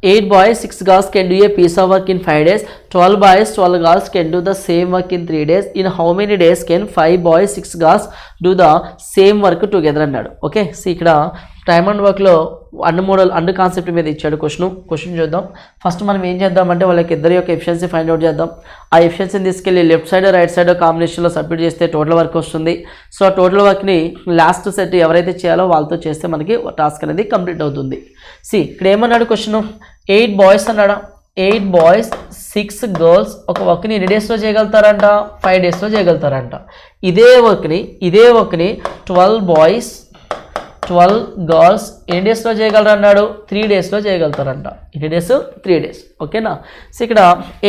8 boys 6 girls can do a piece of work in 5 days. 12 boys 12 girls can do the same work in 3 days. In how many days can 5 boys 6 girls do the same work together అన్నాడు. Okay, so ఇక్కడ time and వర్క్లో and concept మీద ఇచ్చాడు question చూద్దాం. First మనం ఏం చేద్దామంటే వాళ్ళకి ఇద్దరి యొక్క ఎఫిషియన్సీ ఫైండ్ అవుట్ చేద్దాం. ఆ ఎఫిషియన్సీని తీసుకెళ్ళి లెఫ్ట్ సైడ్ రైట్ సైడ్ కాంబినేషన్లో సబ్మిట్ చేస్తే టోటల్ వర్క్ వస్తుంది. సో ఆ టోటల్ వర్క్ని లాస్ట్ సెట్ ఎవరైతే చేయాలో వాళ్ళతో చేస్తే మనకి టాస్క్ అనేది కంప్లీట్ అవుతుంది. ఇక్కడ ఏమన్నాడు క్వశ్చన్, 8 బాయ్స్ అన్నాడా, 8 బాయ్స్ 6 గర్ల్స్ ఒక వర్క్ని ఎన్ని డేస్లో చేయగలుగుతారంట, 5 డేస్లో చేయగలుగుతారంట. ఇదే వర్క్ని 12 బాయ్స్ 12 గర్ల్స్ ఎన్ని డేస్లో చేయగలరు అన్నాడు, 3 డేస్లో చేయగలుగుతారంట. ఎన్ని డేస్, 3 డేస్. ఓకేనా. సో ఇక్కడ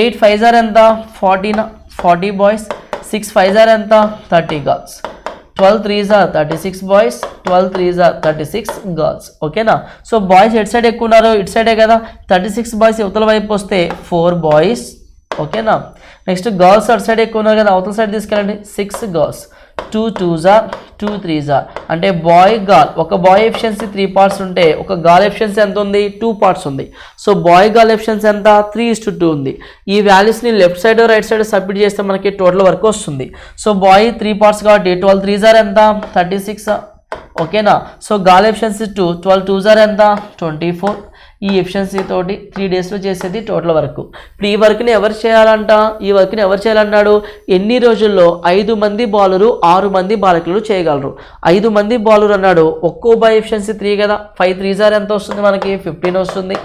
8 5 ఎంత, 40 బాయ్స్, 6 5 ఎంత, 30 girls, 12 3s are 36 boys, 12 3s are 36 girls. ఓకేనా. సో బాయ్స్ ఎటు సైడ్ ఎక్కువ ఉన్నారు, ఇటు సైడే కదా. 36 బాయ్స్ అవతల వైపు వస్తే 4 బాయ్స్. ఓకేనా. నెక్స్ట్ గర్ల్స్ అటు సైడ్ ఎక్కువ ఉన్నారు కదా, అవతల సైడ్ తీసుకెళ్ళండి, 6 girls, 2 2s are 2 3s are. అంటే బాయ్ గర్ల్, ఒక బాయ్ ఎఫిషియన్సీ 3 పార్ట్స్ ఉంటే ఒక గర్ల్ ఎఫిషియన్సీ ఎంత ఉంది, 2 పార్ట్స్ ఉంది. సో బాయ్ గర్ల్ ఎఫిషియన్సీ ఎంత, 3:2 ఉంది. ఈ వాల్యూస్ని left side right side submit చేస్తే మనకి టోటల్ వర్క్ వస్తుంది. సో బాయ్ 3 పార్ట్స్ కాబట్టి 12 3s are ఎంత, 36. ఓకేనా. So girl efficiency 2, 12 2s are ఎంత, 24. ఈ ఎఫిషియన్సీ తోటి 3 డేస్లో చేసేది టోటల్ వర్క్. ఇప్పుడు ఈ వర్క్ని ఎవరు చేయాలంట, ఈ వర్క్ని ఎవరు చేయాలన్నాడు, ఎన్ని రోజుల్లో 5 మంది బాలురు 6 మంది బాలికలు చేయగలరు. 5 మంది బాలురు అన్నాడు, ఒక్కో బాయ్ ఎఫిషియన్సీ 3 కదా, 5 3s are ఎంత వస్తుంది మనకి, 15 వస్తుంది.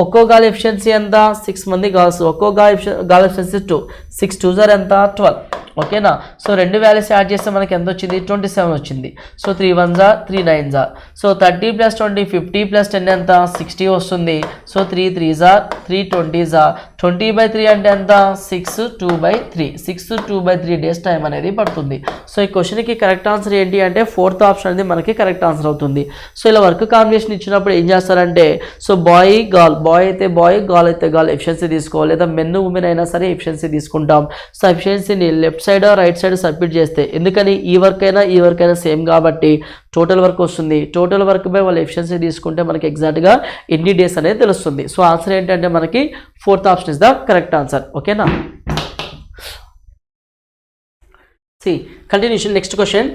ఒక్కో గర్ల్ ఎఫిషియన్సీ ఎంత, 6 మంది గర్ల్స్, ఒక్కో గర్ల్ ఎఫిషియన్సీ 2, 6 2s are ఎంత, 12. ఓకేనా. సో రెండు వాల్యూస్ యాడ్ చేస్తే మనకి ఎంత వచ్చింది, 27 వచ్చింది. So 3 1s are 3 9s are. So 30 + 20 50 + 10 ఎంత, 60 వస్తుంది. So 3 3s are 3 20s are. 20/3 అంటే ఎంత, 6 2/3. 6 2/3 డేస్ టైం అనేది పడుతుంది. సో ఈ క్వశ్చన్కి కరెక్ట్ ఆన్సర్ ఏంటి అంటే 4th ఆప్షన్ అనేది మనకి కరెక్ట్ ఆన్సర్ అవుతుంది. సో ఇలా వర్క్ కాంబినేషన్ ఇచ్చినప్పుడు ఏం చేస్తారంటే, సో బాయ్ గర్ల్, బాయ్ అయితే బాయ్, గర్ల్ అయితే గర్ల్ ఎఫిషియన్సీ తీసుకోవాలి, లేదా మెన్ ఉమెన్ అయినా సరే ఎఫిషియన్సీ తీసుకుంటాం. సో ఎఫిషియన్సీని left side right side submit చేస్తే, ఎందుకని ఈ వర్క్ అయినా సేమ్ కాబట్టి టోటల్ వర్క్ వస్తుంది. టోటల్ వర్క్ బై వాళ్ళ ఎఫిషియన్సీ తీసుకుంటే మనకి ఎగ్జాక్ట్గా ఎన్ని డేస్ అనేది తెలుస్తుంది. సో ఆన్సర్ ఏంటంటే మనకి 4th option is the correct answer. ఓకేనా. Continuation. Next question,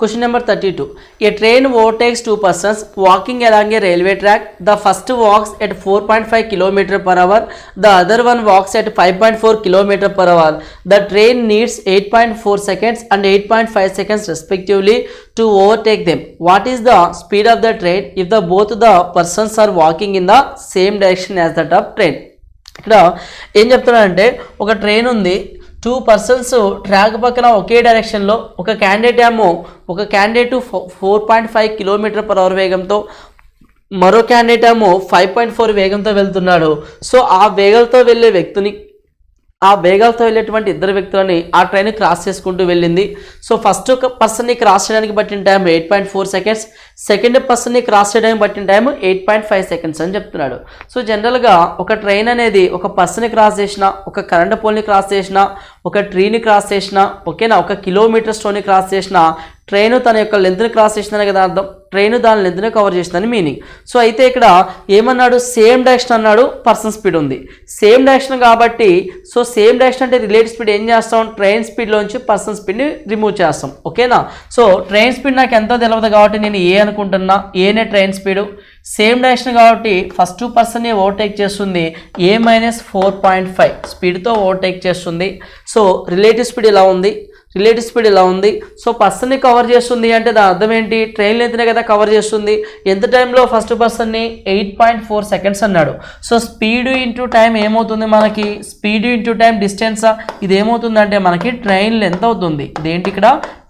question number 32. A train overtakes 2 persons walking along a railway track. The first walks at 4.5 km/h. The other one walks at 5.4 km/h. The train needs 8.4 seconds and 8.5 seconds respectively to overtake them. What is the speed of the train if both the persons are walking in the same direction as that of train? ఇక్కడ ఏం చెప్తున్నాడంటే, ఒక train ఉంది, 2 persons track పక్కన ఒకే డైరెక్షన్లో, ఒక candidate 4.5 km/h వేగంతో, మరో క్యాండిడేట్ 5.4 వేగంతో వెళ్తున్నాడు. సో ఆ వేగంతో వెళ్ళేటువంటి ఇద్దరు వ్యక్తులని ఆ ట్రైన్ క్రాస్ చేసుకుంటూ వెళ్ళింది. సో ఫస్ట్ పర్సన్ని క్రాస్ చేయడానికి పట్టిన టైం 8.4 సెకండ్స్, సెకండ్ పర్సన్ని క్రాస్ చేయడానికి పట్టిన టైం 8.5 సెకండ్స్ అని చెప్తున్నాడు. సో జనరల్గా ఒక ట్రైన్ అనేది ఒక పర్సన్ని క్రాస్ చేసిన, ఒక కరెంట్ పోల్ని క్రాస్ చేసిన, ఒక ట్రీని క్రాస్ చేసిన, ఓకేనా, ఒక కిలోమీటర్ స్టోన్ని క్రాస్ చేసిన, ట్రైన్ తన యొక్క లెంత్ని క్రాస్ చేసిందని కదా అర్థం. ట్రైన్ దాని లెంత్ని కవర్ చేసిందని మీనింగ్. సో అయితే ఇక్కడ ఏమన్నాడు, సేమ్ డైరెక్షన్ అన్నాడు, పర్సన్ స్పీడ్ ఉంది. సేమ్ డైరెక్షన్ కాబట్టి, సో సేమ్ డైరెక్షన్ అంటే రిలేటివ్ స్పీడ్ ఏం చేస్తాం, ట్రైన్ స్పీడ్లోంచి పర్సన్ స్పీడ్ని రిమూవ్ చేస్తాం. ఓకేనా. సో ట్రైన్ స్పీడ్ నాకు ఎంతో తెలియదు కాబట్టి నేను ఏ అనుకుంటున్నా, ఏనే ట్రైన్ స్పీడు. సేమ్ డైరెక్షన్ కాబట్టి ఫస్ట్ పర్సన్ని ఓవర్టేక్ చేస్తుంది, a - 4.5 స్పీడ్తో ఓవర్టేక్ చేస్తుంది. సో రిలేటివ్ స్పీడ్ ఇలా ఉంది. సో పర్సన్ని కవర్ చేస్తుంది అంటే దాని అర్థం ఏంటి, ట్రైన్ లెంత్నే కదా కవర్ చేస్తుంది. ఎంత టైంలో, ఫస్ట్ పర్సన్ని 8.4 సెకండ్స్ అన్నాడు. సో స్పీడ్ ఇంటూ టైం ఏమవుతుంది మనకి, స్పీడ్ ఇంటూ టైం డిస్టెన్సా, ఇది ఏమవుతుందంటే మనకి ట్రైన్ లెంత్ అవుతుంది. ఇదేంటి, ఇక్కడ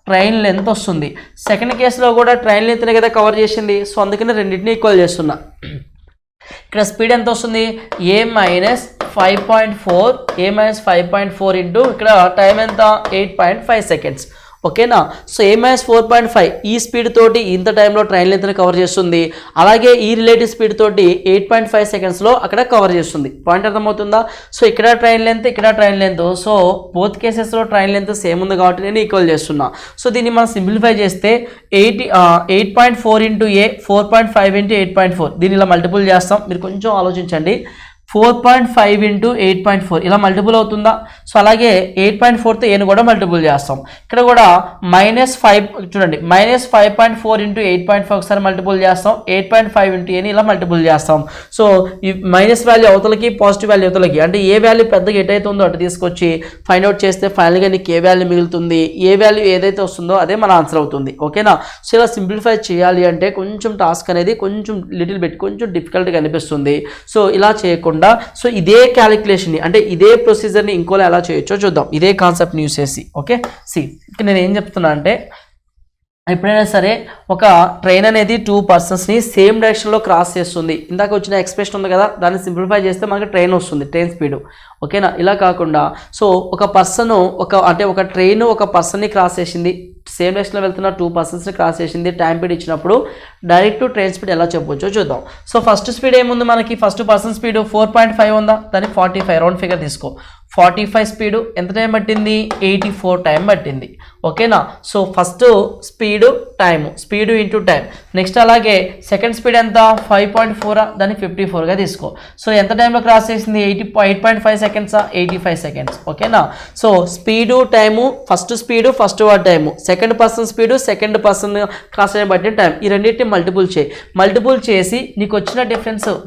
ట్రైన్ లెంత్ వస్తుంది. సెకండ్ కేసులో కూడా ట్రైన్ లెంత్నే కదా కవర్ చేసింది. సో అందుకని రెండింటిని ఈక్వల్ చేస్తున్నా. ఇక్కడ స్పీడ్ ఎంత వస్తుంది, a - 5.4 ఇంటూ ఇక్కడ టైం ఎంత 8.5 సెకండ్స్. ఓకేనా. సో A-4.5 ఈ స్పీడ్ తోటి ఇంత టైంలో ట్రైన్ లెంత్ని కవర్ చేస్తుంది. అలాగే ఈ రిలేటివ్ స్పీడ్ తోటి 8.5 సెకండ్స్లో అక్కడ కవర్ చేస్తుంది. పాయింట్ అర్థమవుతుందా. సో ఇక్కడ ట్రైన్ లెంత్, ఇక్కడ ట్రైన్ లెంత్, సో బోత్ కేసెస్లో ట్రైన్ లెంత్ సేమ్ ఉంది కాబట్టి నేను ఈక్వల్ చేస్తున్నా. సో దీన్ని మనం సింప్లిఫై చేస్తే 8.4 ఇంటూ A 4.5 ఇంటూ 8.4 దీన్ని ఇలా మల్టిపుల్ చేస్తాం. మీరు కొంచెం ఆలోచించండి. 4.5 ఇంటూ 8.4 ఇలా మల్టిపుల్ అవుతుందా. సో అలాగే 8.4తో ఏను కూడా మల్టిపుల్ చేస్తాం. ఇక్కడ కూడా -5 చూడండి, -5.4 ఇంటూ 8.5 ఒకసారి మల్టిపుల్ చేస్తాం. 8.5 ఇంటూ ఏని ఇలా మల్టిపుల్ చేస్తాం. సో ఈ మైనస్ వాల్యూ అవతలకి, పాజిటివ్ వాల్యూ అవతలకి, అంటే ఏ వాల్యూ పెద్దగా ఎటైతే ఉందో అటు తీసుకొచ్చి ఫైండ్ అవుట్ చేస్తే ఫైనల్గా నీకు ఏ వాల్యూ మిగులుతుంది, ఏ వాల్యూ ఏదైతే వస్తుందో అదే మన ఆన్సర్ అవుతుంది. ఓకేనా. సో ఇలా సింప్లిఫై చేయాలి అంటే కొంచెం టాస్క్ అనేది కొంచెం లిటిల్ బిట్ కొంచెం డిఫికల్ట్గా అనిపిస్తుంది. సో ఇలా చేయకుండా సో ఇదే క్యాలిక్యులేషన్ అంటే ఇదే ప్రొసీజర్ని ఇంకోలా ఎలా చేయొచ్చో చూద్దాం. ఇదే కాన్సెప్ట్ని యూస్ చేసి. ఓకే. ఇక్కడ నేను ఏం చెప్తున్నా అంటే ఎప్పుడైనా సరే ఒక ట్రైన్ అనేది 2 పర్సన్స్ని సేమ్ డైరెక్షన్లో క్రాస్ చేస్తుంది. ఇందాక వచ్చిన ఎక్స్ప్రెషన్ ఉంది కదా, దాన్ని సింప్లిఫై చేస్తే మనకి ట్రైన్ వస్తుంది, ట్రైన్ స్పీడ్. ఓకేనా. ఇలా కాకుండా సో ఒక పర్సన్ ఒక ట్రైన్ ఒక పర్సన్ని క్రాస్ చేసింది, సేమ్ డైరెక్షన్లో వెళ్తున్న 2 పర్సన్స్ని క్రాస్ చేసింది, టైం పీరియడ్ ఇచ్చినప్పుడు డైరెక్ట్ ట్రైన్ స్పీడ్ ఎలా చెప్పొచ్చో చూద్దాం. సో ఫస్ట్ స్పీడ్ ఏముంది మనకి, ఫస్ట్ పర్సన్ స్పీడ్ 4.5 ఉందా, దాన్ని 45 రౌండ్ ఫిగర్ తీసుకో. 45 స్పీడు ఎంత టైం పట్టింది, 84 టైం పట్టింది. ఓకేనా. So first speed time, speed into time. Next అలాగే సెకండ్ స్పీడ్ ఎంత, 5.4 దాన్ని 54గా తీసుకో. సో ఎంత టైంలో క్రాస్ చేసింది, 8.5 సెకండ్సా, 85 సెకండ్స్. ఓకేనా. So speed time, first speed first war time, second person speed second person cross అయిన బట్టి టైం, ఈ రెండింటిని మల్టిపుల్ చేయి. మల్టిపుల్ చేసి నీకు వచ్చిన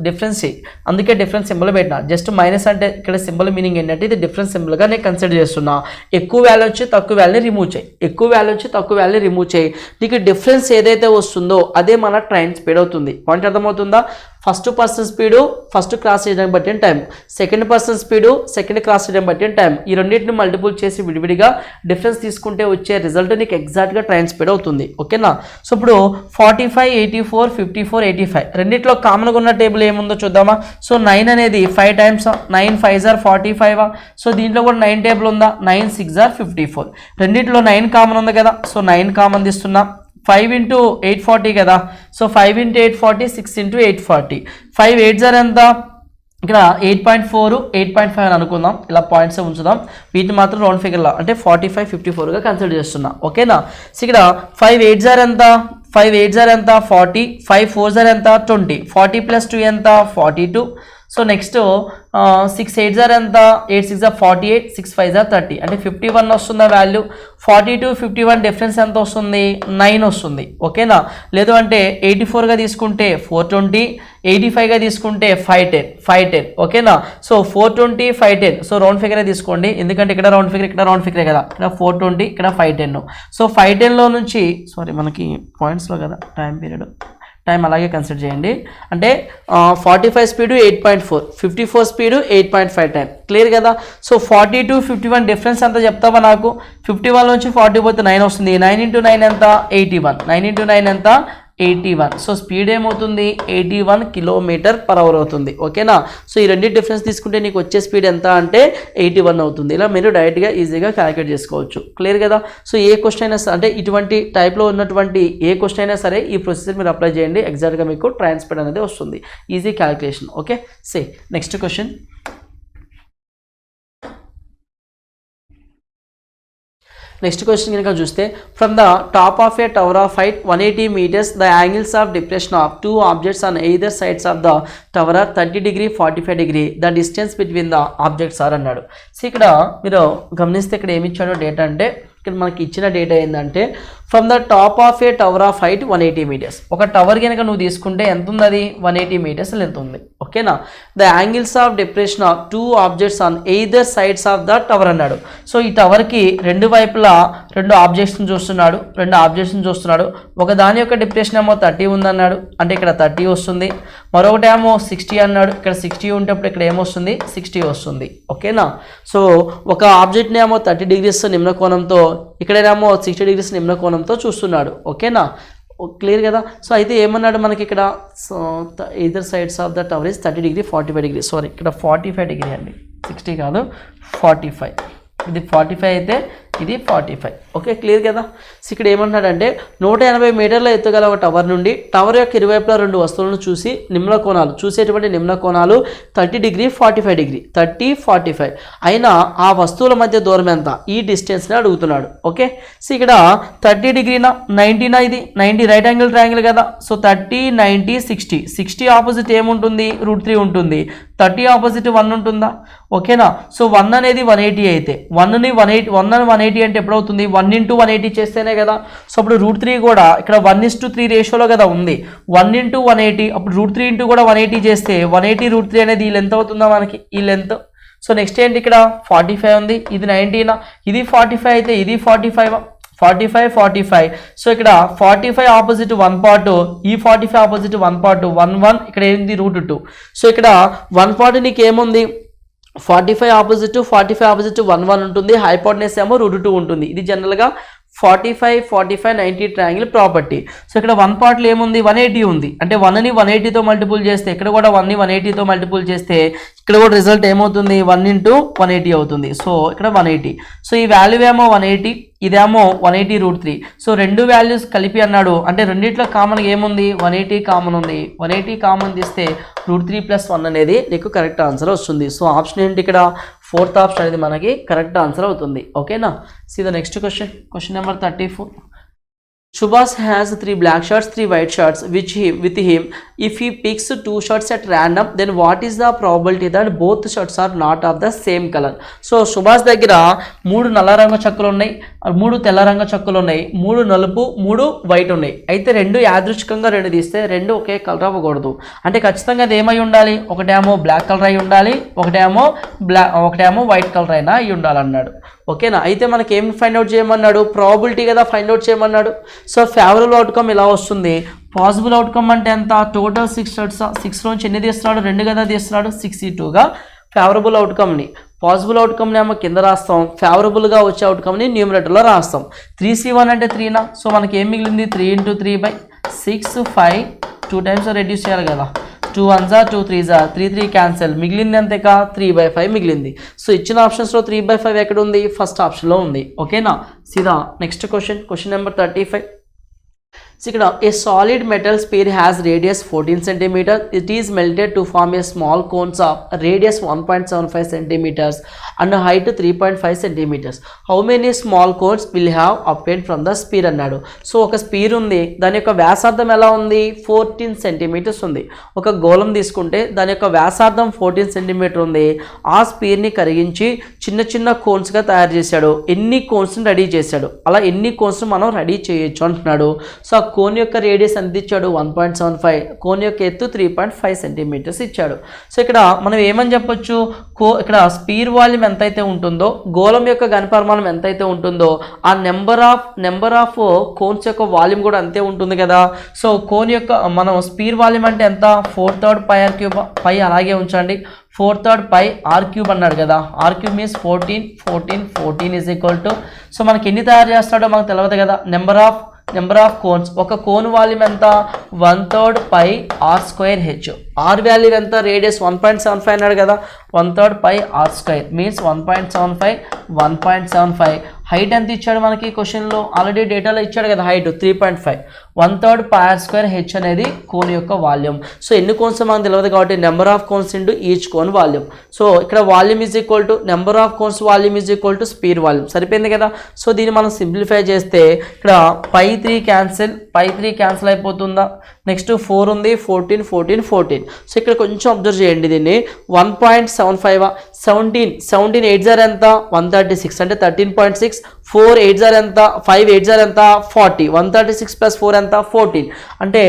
డిఫరెన్స్ చేయి. అందుకే డిఫరెన్స్ సింబల్ పెట్టినా. జస్ట్ మైనస్ అంటే ఇక్కడ సింబల్ మీనింగ్ ఏంటంటే ఇది డిఫరెన్స్ సింబల్గా నేను కన్సిడర్ చేస్తున్నా. ఎక్కువ వాల్యూ వచ్చి తక్కువ వాల్యూని రిమూవ్ చేయి, ఎక్కువ వాల్యూ వచ్చి తక్కువ వాల్యూని రిమూవ్ చేయి. నీకు డిఫరెన్స్ ఏదైతే వస్తుందో అదే మన ట్రైన్ స్పీడ్ అవుతుంది. పాయింట్ అర్థమవుతుందా. First person speed first cross చేయడానికి బట్టిన time, second person speed second cross చేయడానికి బట్టిన టైం, ఈ రెండింటిని మల్టిపుల్ చేసి విడివిడిగా డిఫరెన్స్ తీసుకుంటే వచ్చే రిజల్ట్ నీకు ఎగ్జాక్ట్గా ట్రైన్ స్పీడ్ అవుతుంది. ఓకేనా. సో ఇప్పుడు 45, 84, 54, 85 రెండిట్లో కామన్గా ఉన్న టేబుల్ ఏముందో చూద్దామా. సో 9 అనేది 5 టైమ్స్, 9 5s are 45. సో దీంట్లో కూడా 9 టేబుల్ ఉందా, 9 6s are 54. రెండిట్లో 9 కామన్ ఉంది కదా, సో 9 కామన్ తీస్తున్నా. 5 ఇంటూ 840 కదా, so 5 into 840, 6 into 840. 5 8s are ఎంత, ఇక్కడ 8.4 8.5 అని అనుకుందాం. ఇలా పాయింట్స్ ఉంచుదాం, వీటిని మాత్రం రౌండ్ ఫిగర్లో అంటే 45 54గా కన్సిడర్ చేస్తున్నా. ఓకేనా. సో ఇక్కడ 5 8s are ఎంత, 5 8s are ఎంత, 40. 5 4s are ఎంత, 20. 40 + 2 ఎంత, 42. సో నెక్స్ట్ 6 8s are ఎంత, 8 6s are 48, 6 5s are 30 అంటే 51 వస్తుందా వాల్యూ. 42 51 డిఫరెన్స్ ఎంత వస్తుంది, 9 వస్తుంది. ఓకేనా. లేదు అంటే 84గా తీసుకుంటే 420, 85గా తీసుకుంటే 510. ఓకేనా. సో 420 510, సో రౌండ్ ఫిగరే తీసుకోండి, ఎందుకంటే ఇక్కడ రౌండ్ ఫిగర్ ఇక్కడ రౌండ్ ఫిగరే కదా. ఇక్కడ 420 ఇక్కడ 510. సో 510లో నుంచి మనకి పాయింట్స్లో కదా టైం పీరియడ్, టైం అలాగే కన్సిడర్ చేయండి. అంటే 45 స్పీడు 8.4, 54 స్పీడు 8.5 టైం. క్లియర్ కదా. సో 42 51 డిఫరెన్స్ ఎంత చెప్తావా నాకు. 51 నుంచి 40 పోతే 9 వస్తుంది. 9 ఇంటూ 9 ఎంత, 81. 9 ఇంటూ 9 ఎంత, 81. సో స్పీడ్ ఏమవుతుంది, 81 km/h అవుతుంది. ఓకేనా. సో ఈ రెండు డిఫరెన్స్ తీసుకుంటే నీకు వచ్చే స్పీడ్ ఎంత అంటే 81 అవుతుంది. ఇలా మీరు డైరెక్ట్గా ఈజీగా క్యాలిక్యులేట్ చేసుకోవచ్చు. క్లియర్ కదా. సో ఏ క్వశ్చన్ అయినా అంటే ఇటువంటి టైప్లో ఉన్నటువంటి ఏ క్వశ్చన్ అయినా సరే ఈ ప్రొసీజర్ మీరు అప్లై చేయండి, ఎగ్జాక్ట్గా మీకు ట్రైన్ స్పీడ్ అనేది వస్తుంది. Easy calculation. Okay. Next question. Next question కనుక చూస్తే, from the top of a tower of height 180 meters the angles of depression of 2 objects on either sides of the tower are 30 degree 45 degree the distance between the objects are అన్నాడు. So ఇక్కడ మీరు గమనిస్తే ఇక్కడ ఏమి ఇచ్చాడో data అంటే, ఇక్కడ మనకి ఇచ్చిన డేటా ఏంటంటే from the top of a tower of height 180 meters. ఒక టవర్ కనుక నువ్వు తీసుకుంటే ఎంత ఉంది, అది 180 meters లెంత్ ఉంది. ఓకేనా. The angles of depression of 2 objects on either sides of the tower అన్నాడు. సో ఈ టవర్కి రెండు వైపులా రెండు ఆబ్జెక్ట్స్ని చూస్తున్నాడు. ఒక దాని యొక్క డిప్రెషన్ ఏమో 30 ఉందన్నాడు, అంటే ఇక్కడ 30 వస్తుంది. మరొకటి ఏమో 60 అన్నాడు, ఇక్కడ 60 ఉంటేప్పుడు ఇక్కడ ఏమొస్తుంది, 60 వస్తుంది. ఓకేనా. సో ఒక ఆబ్జెక్ట్ని ఏమో 30 degrees నిమ్న కోణంతో, ఇక్కడేమో 60 degrees నిమ్న కోణంతో చూస్తున్నాడు. ఓకేనా. క్లియర్ కదా. సో అయితే ఏమన్నాడు మనకి ఇక్కడ, so either sides of the tower is 30 degree 45 degree. Sorry ఇక్కడ 45 degree అండి, 60 కాదు 45. ఇది 45 అయితే ఇది 45. ఓకే, క్లియర్ కదా. సో ఇక్కడ ఏమంటున్నాడంటే 180 మీటర్ల ఎత్తుగల ఒక టవర్ నుండి టవర్ యొక్క ఇరువైపులా 2 వస్తువులను చూసి చూసేటువంటి నిమ్న కోణాలు 30 డిగ్రీ 45 డిగ్రీ 30 45 అయినా ఆ వస్తువుల మధ్య దూరం ఎంత, ఈ డిస్టెన్స్ని అడుగుతున్నాడు. ఓకే, సో ఇక్కడ 30 డిగ్రీనా 90నా, ఇది 90 రైట్ యాంగిల్ ట్రయాంగిల్ కదా. సో 30 90 60 60 ఆపోజిట్ ఏముంటుంది √3 ఉంటుంది. 30 ఆపోజిట్ 1 ఉంటుందా? ఓకేనా. సో 1 అనేది 180 అయితే 1 అని 180 అంటే ఎప్పుడవుతుంది 1 × 180 చేస్తేనే కదా. సో అప్పుడు √3 కూడా ఇక్కడ 1:3 రేషియోలో కదా ఉంది. 1 × 180 అప్పుడు √3 ఇంటూ కూడా 180 చేస్తే 180 √3 అనేది ఈ లెంత్ అవుతుందా మనకి, ఈ లెంత్. సో నెక్స్ట్ ఏంటి ఇక్కడ 45 ఉంది, ఇది 90నా, ఇది 45 అయితే ఇది 45 45 సో ఇక్కడ 45 ఆపోజిట్ 1 పార్ట్, ఈ 45 ఆపోజిట్ 1 పార్ట్ 1 1 ఇక్కడ ఏంది √2. సో ఇక్కడ 1 పార్ట్ నీకు ఏముంది 45 ఆపోజిట్ 1 1 ఉంటుంది. హైపోటెనస్ ఏమో √2 ఉంటుంది. ఇది జనరల్గా 45 45 90 ట్రయాంగిల్ ప్రాపర్టీ. సో ఇక్కడ 1 పార్ట్లో ఏముంది 180 ఉంది. అంటే 1ని 180తో మల్టిపుల్ చేస్తే ఇక్కడ కూడా 1ని 180తో మల్టిపుల్ చేస్తే ఇక్కడ కూడా రిజల్ట్ ఏమవుతుంది 1 × 180 అవుతుంది. సో ఇక్కడ 180. సో ఈ వాల్యూ ఏమో 180, ఇదేమో 180 √3. సో రెండు వాల్యూస్ కలిపి అన్నాడు. అంటే రెండిట్లో కామన్గా ఏముంది 180 కామన్ ఉంది. 180 కామన్ తీస్తే √3 + 1 అనేది నీకు కరెక్ట్ ఆన్సర్ వస్తుంది. సో ఆప్షన్ ఏంటి ఇక్కడ 4th ఆప్షన్ అనేది మనకి కరెక్ట్ ఆన్సర్ అవుతుంది. ఓకేనా. See the next question number 34. Subhas has 3 black shirts, 3 white shirts with him. If he picks 2 shirts at random, then what is the probability that both shirts are not of the same color? So Subhas దగ్గర 3 నల్ల రంగు చెక్కులు ఉన్నాయి, 3 తెల్ల రంగు చెక్కులు ఉన్నాయి, 3 నలుపు 3 వైట్ ఉన్నాయి. అయితే 2 యాదృచ్ఛికంగా 2 తీస్తే 2 ఒకే కలర్ అవ్వకూడదు. అంటే ఖచ్చితంగా అది ఏమై ఉండాలి, ఒకటేమో బ్లాక్ కలర్ అయి ఉండాలి, ఒకటేమో వైట్ కలర్ అయినా అయి ఉండాలన్నాడు. ఓకేనా. అయితే మనకి ఏం ఫైండ్ అవుట్ చేయమన్నాడు, ప్రాబిలిటీ కదా ఫైండ్ అవుట్ చేయమన్నాడు. సో ఫేవరబుల్ అవుట్కమ్ ఇలా వస్తుంది. పాసిబుల్ అవుట్కమ్ అంటే ఎంత, టోటల్ 6 షర్ట్స్, 6లోంచి ఎన్ని తీస్తున్నాడు 2 కదా తీస్తున్నాడు, 62గా ఫేవరబుల్ అవుట్కమ్ని. పాసిబుల్ అవుట్కమ్ని ఏమో కింద రాస్తాం, ఫేవరబుల్గా వచ్చే అవుట్కమ్ని న్యూమరేటర్లో రాస్తాం. 3C1 అంటే 3నా. సో మనకి ఏం మిగిలింది 3 × 3/6 5 2 టైమ్స్ రెడ్యూస్ చేయాలి కదా. 2 1s 2 3s 3 3 క్యాన్సిల్, మిగిలింది అంతేకా 3/5 మిగిలింది. సో ఇచ్చిన ఆప్షన్స్లో 3/5 ఎక్కడ ఉంది, ఫస్ట్ ఆప్షన్లో ఉంది. ఓకేనా. సీదా నెక్స్ట్ క్వశ్చన్ నెంబర్ 35. So ఇక్కడ a solid metal sphere has radius 14 cm. It is melted to form a small cones of radius 1.75 cm and height 3.5 cm. How many small cones will have obtained from the sphere అన్నాడు. So ఒక sphere ఉంది, దాని యొక్క వ్యాసార్థం ఎలా ఉంది 14 centimetres ఉంది. ఒక గోళం తీసుకుంటే దాని యొక్క వ్యాసార్థం 14 సెంటీమీటర్ ఉంది. ఆ స్పీర్ని కరిగించి చిన్న చిన్న కోన్స్గా తయారు చేశాడు. ఎన్ని కోన్స్ని రెడీ చేశాడు, అలా ఎన్ని కోన్స్ మనం రెడీ చేయొచ్చు అంటున్నాడు. సో కోన్ యొక్క రేడియస్ ఎంత ఇచ్చాడు 1.75, కోన్ యొక్క ఎత్తు 3.5 సెంటీమీటర్స్ ఇచ్చాడు. సో ఇక్కడ మనం ఏమని చెప్పొచ్చు, ఇక్కడ స్పీర్ వాల్యూమ్ ఎంతైతే ఉంటుందో, గోళం యొక్క ఘనపరిమాణం ఎంతైతే ఉంటుందో, ఆ నెంబర్ ఆఫ్ కోన్స్ యొక్క వాల్యూమ్ కూడా అంతే ఉంటుంది కదా. సో కోన్ యొక్క మనం స్పీర్ వాల్యూమ్ అంటే ఎంత 4/3 πr³ పై అలాగే ఉంచండి. 4/3 πr³ అన్నాడు కదా. r³ means 14 is equal to, so మనకి ఎన్ని తయారు చేస్తాడో మనకు తెలియదు కదా. నెంబర్ ఆఫ్ కోన్స్, ఒక కోన్ వాల్యూమ్ ఎంత 1/3 πr²h. ఆర్ వాల్యూ ఎంత రేడియస్ 1.75 అన్నాడు కదా. 1/3 πr² మీన్స్ 1.75. హైట్ ఎంత ఇచ్చాడు మనకి క్వశ్చన్లో, ఆల్రెడీ డేటాలో ఇచ్చాడు కదా హైట్ 3.5. 1/3 πr²h అనేది కోన్ యొక్క వాల్యూమ్. సో ఎన్ని కోన్స్ మనకు తెలియదు కాబట్టి number of cones into each cone volume. So ఇక్కడ volume is equal to number of cones volume is equal to sphere volume. సరిపోయింది కదా. సో దీన్ని మనం సింప్లిఫై చేస్తే ఇక్కడ π3 క్యాన్సిల్ అయిపోతుందా. నెక్స్ట్ 4 ఉంది, 14. సో ఇక్కడ కొంచెం అబ్జర్వ్ చేయండి దీన్ని. 1.75 17 8 ఎంత 136 అంటే 13.6. 4 8 ఎంత 5 8 ఎంత 40. 136 + 4 ఎంత 14. అంటే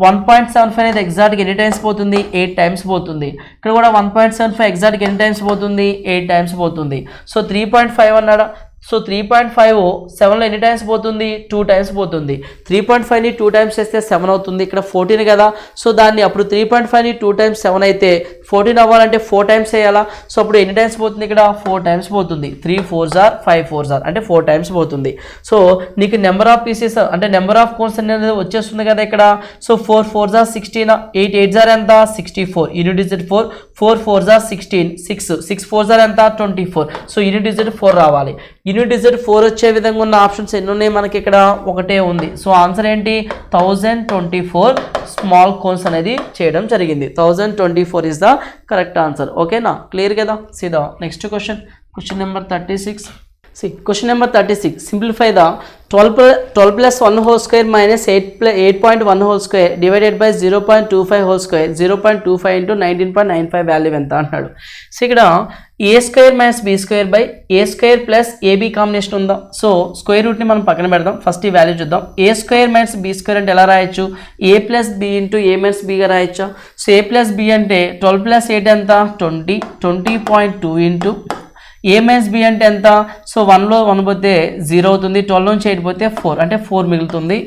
1.75 అనేది ఎగ్జాక్ట్గా ఎన్ని టైమ్స్ పోతుంది 8 టైమ్స్ పోతుంది. ఇక్కడ కూడా 1.75 ఎగ్జాక్ట్గా ఎన్ని టైమ్స్ పోతుంది 8 టైమ్స్ పోతుంది. సో 3.5 అన్నాడా. సో 3.5 7లో ఎన్ని టైమ్స్ పోతుంది 2 టైమ్స్ పోతుంది. 3.5ని 2 టైమ్స్ చేస్తే 7 అవుతుంది. ఇక్కడ 14 కదా. సో దాన్ని అప్పుడు 3.5ని 2 టైమ్స్ 7 అయితే 14 అవ్వాలంటే 4 టైమ్స్ చేయాలా. సో అప్పుడు ఎన్ని టైమ్స్ పోతుంది ఇక్కడ 4 టైమ్స్ పోతుంది. 3 4s are 5 4s are అంటే 4 టైమ్స్ పోతుంది. సో నీకు నెంబర్ ఆఫ్ పీసెస్ అంటే నెంబర్ ఆఫ్ కోన్స్ అనేది వచ్చేస్తుంది కదా ఇక్కడ. So 4 4s are 16, 8 8s are ఎంత 64, unit digit 4, 4 4s are 16, 6 4s are ఎంత 24. సో యూనిట్ డిజిట్ 4 రావాలి. యూనిట్ డిజిట్ 4 వచ్చే విధంగా ఉన్న ఆప్షన్స్ ఎన్ని ఉన్నాయి మనకి ఇక్కడ, ఒకటే ఉంది. సో ఆన్సర్ ఏంటి 1024 స్మాల్ కోన్స్ అనేది చేయడం జరిగింది. 1024 ఇస్ ద కరెక్ట్ ఆన్సర్. ఓకేనా, క్లియర్ కదా. See the next question, question number 36. See, question number 36. Simplify the 12 plus 1 whole square minus 8.1 whole square divided by 0.25 whole square. 0.25 into 19.95 value ఎంత అంటాడు. So ఇక్కడ a square minus b square by a square plus AB combination ఉందా. So square రూట్ని మనం పక్కన పెడదాం. First ఈ value చూద్దాం. A square minus b square అంటే ఎలా రాయొచ్చు, a plus b into a minus బిగా రాయొచ్చా. సో ఏ ప్లస్ బి అంటే 12 ప్లస్ 8 ఎంత 20, 20.2 ఇంటూ ఏ మైనస్ బి అంటే ఎంత. సో 1లో 1 పోతే 0 అవుతుంది, 12 నుంచి 8 పోతే 4 అంటే 4 మిగులుతుంది,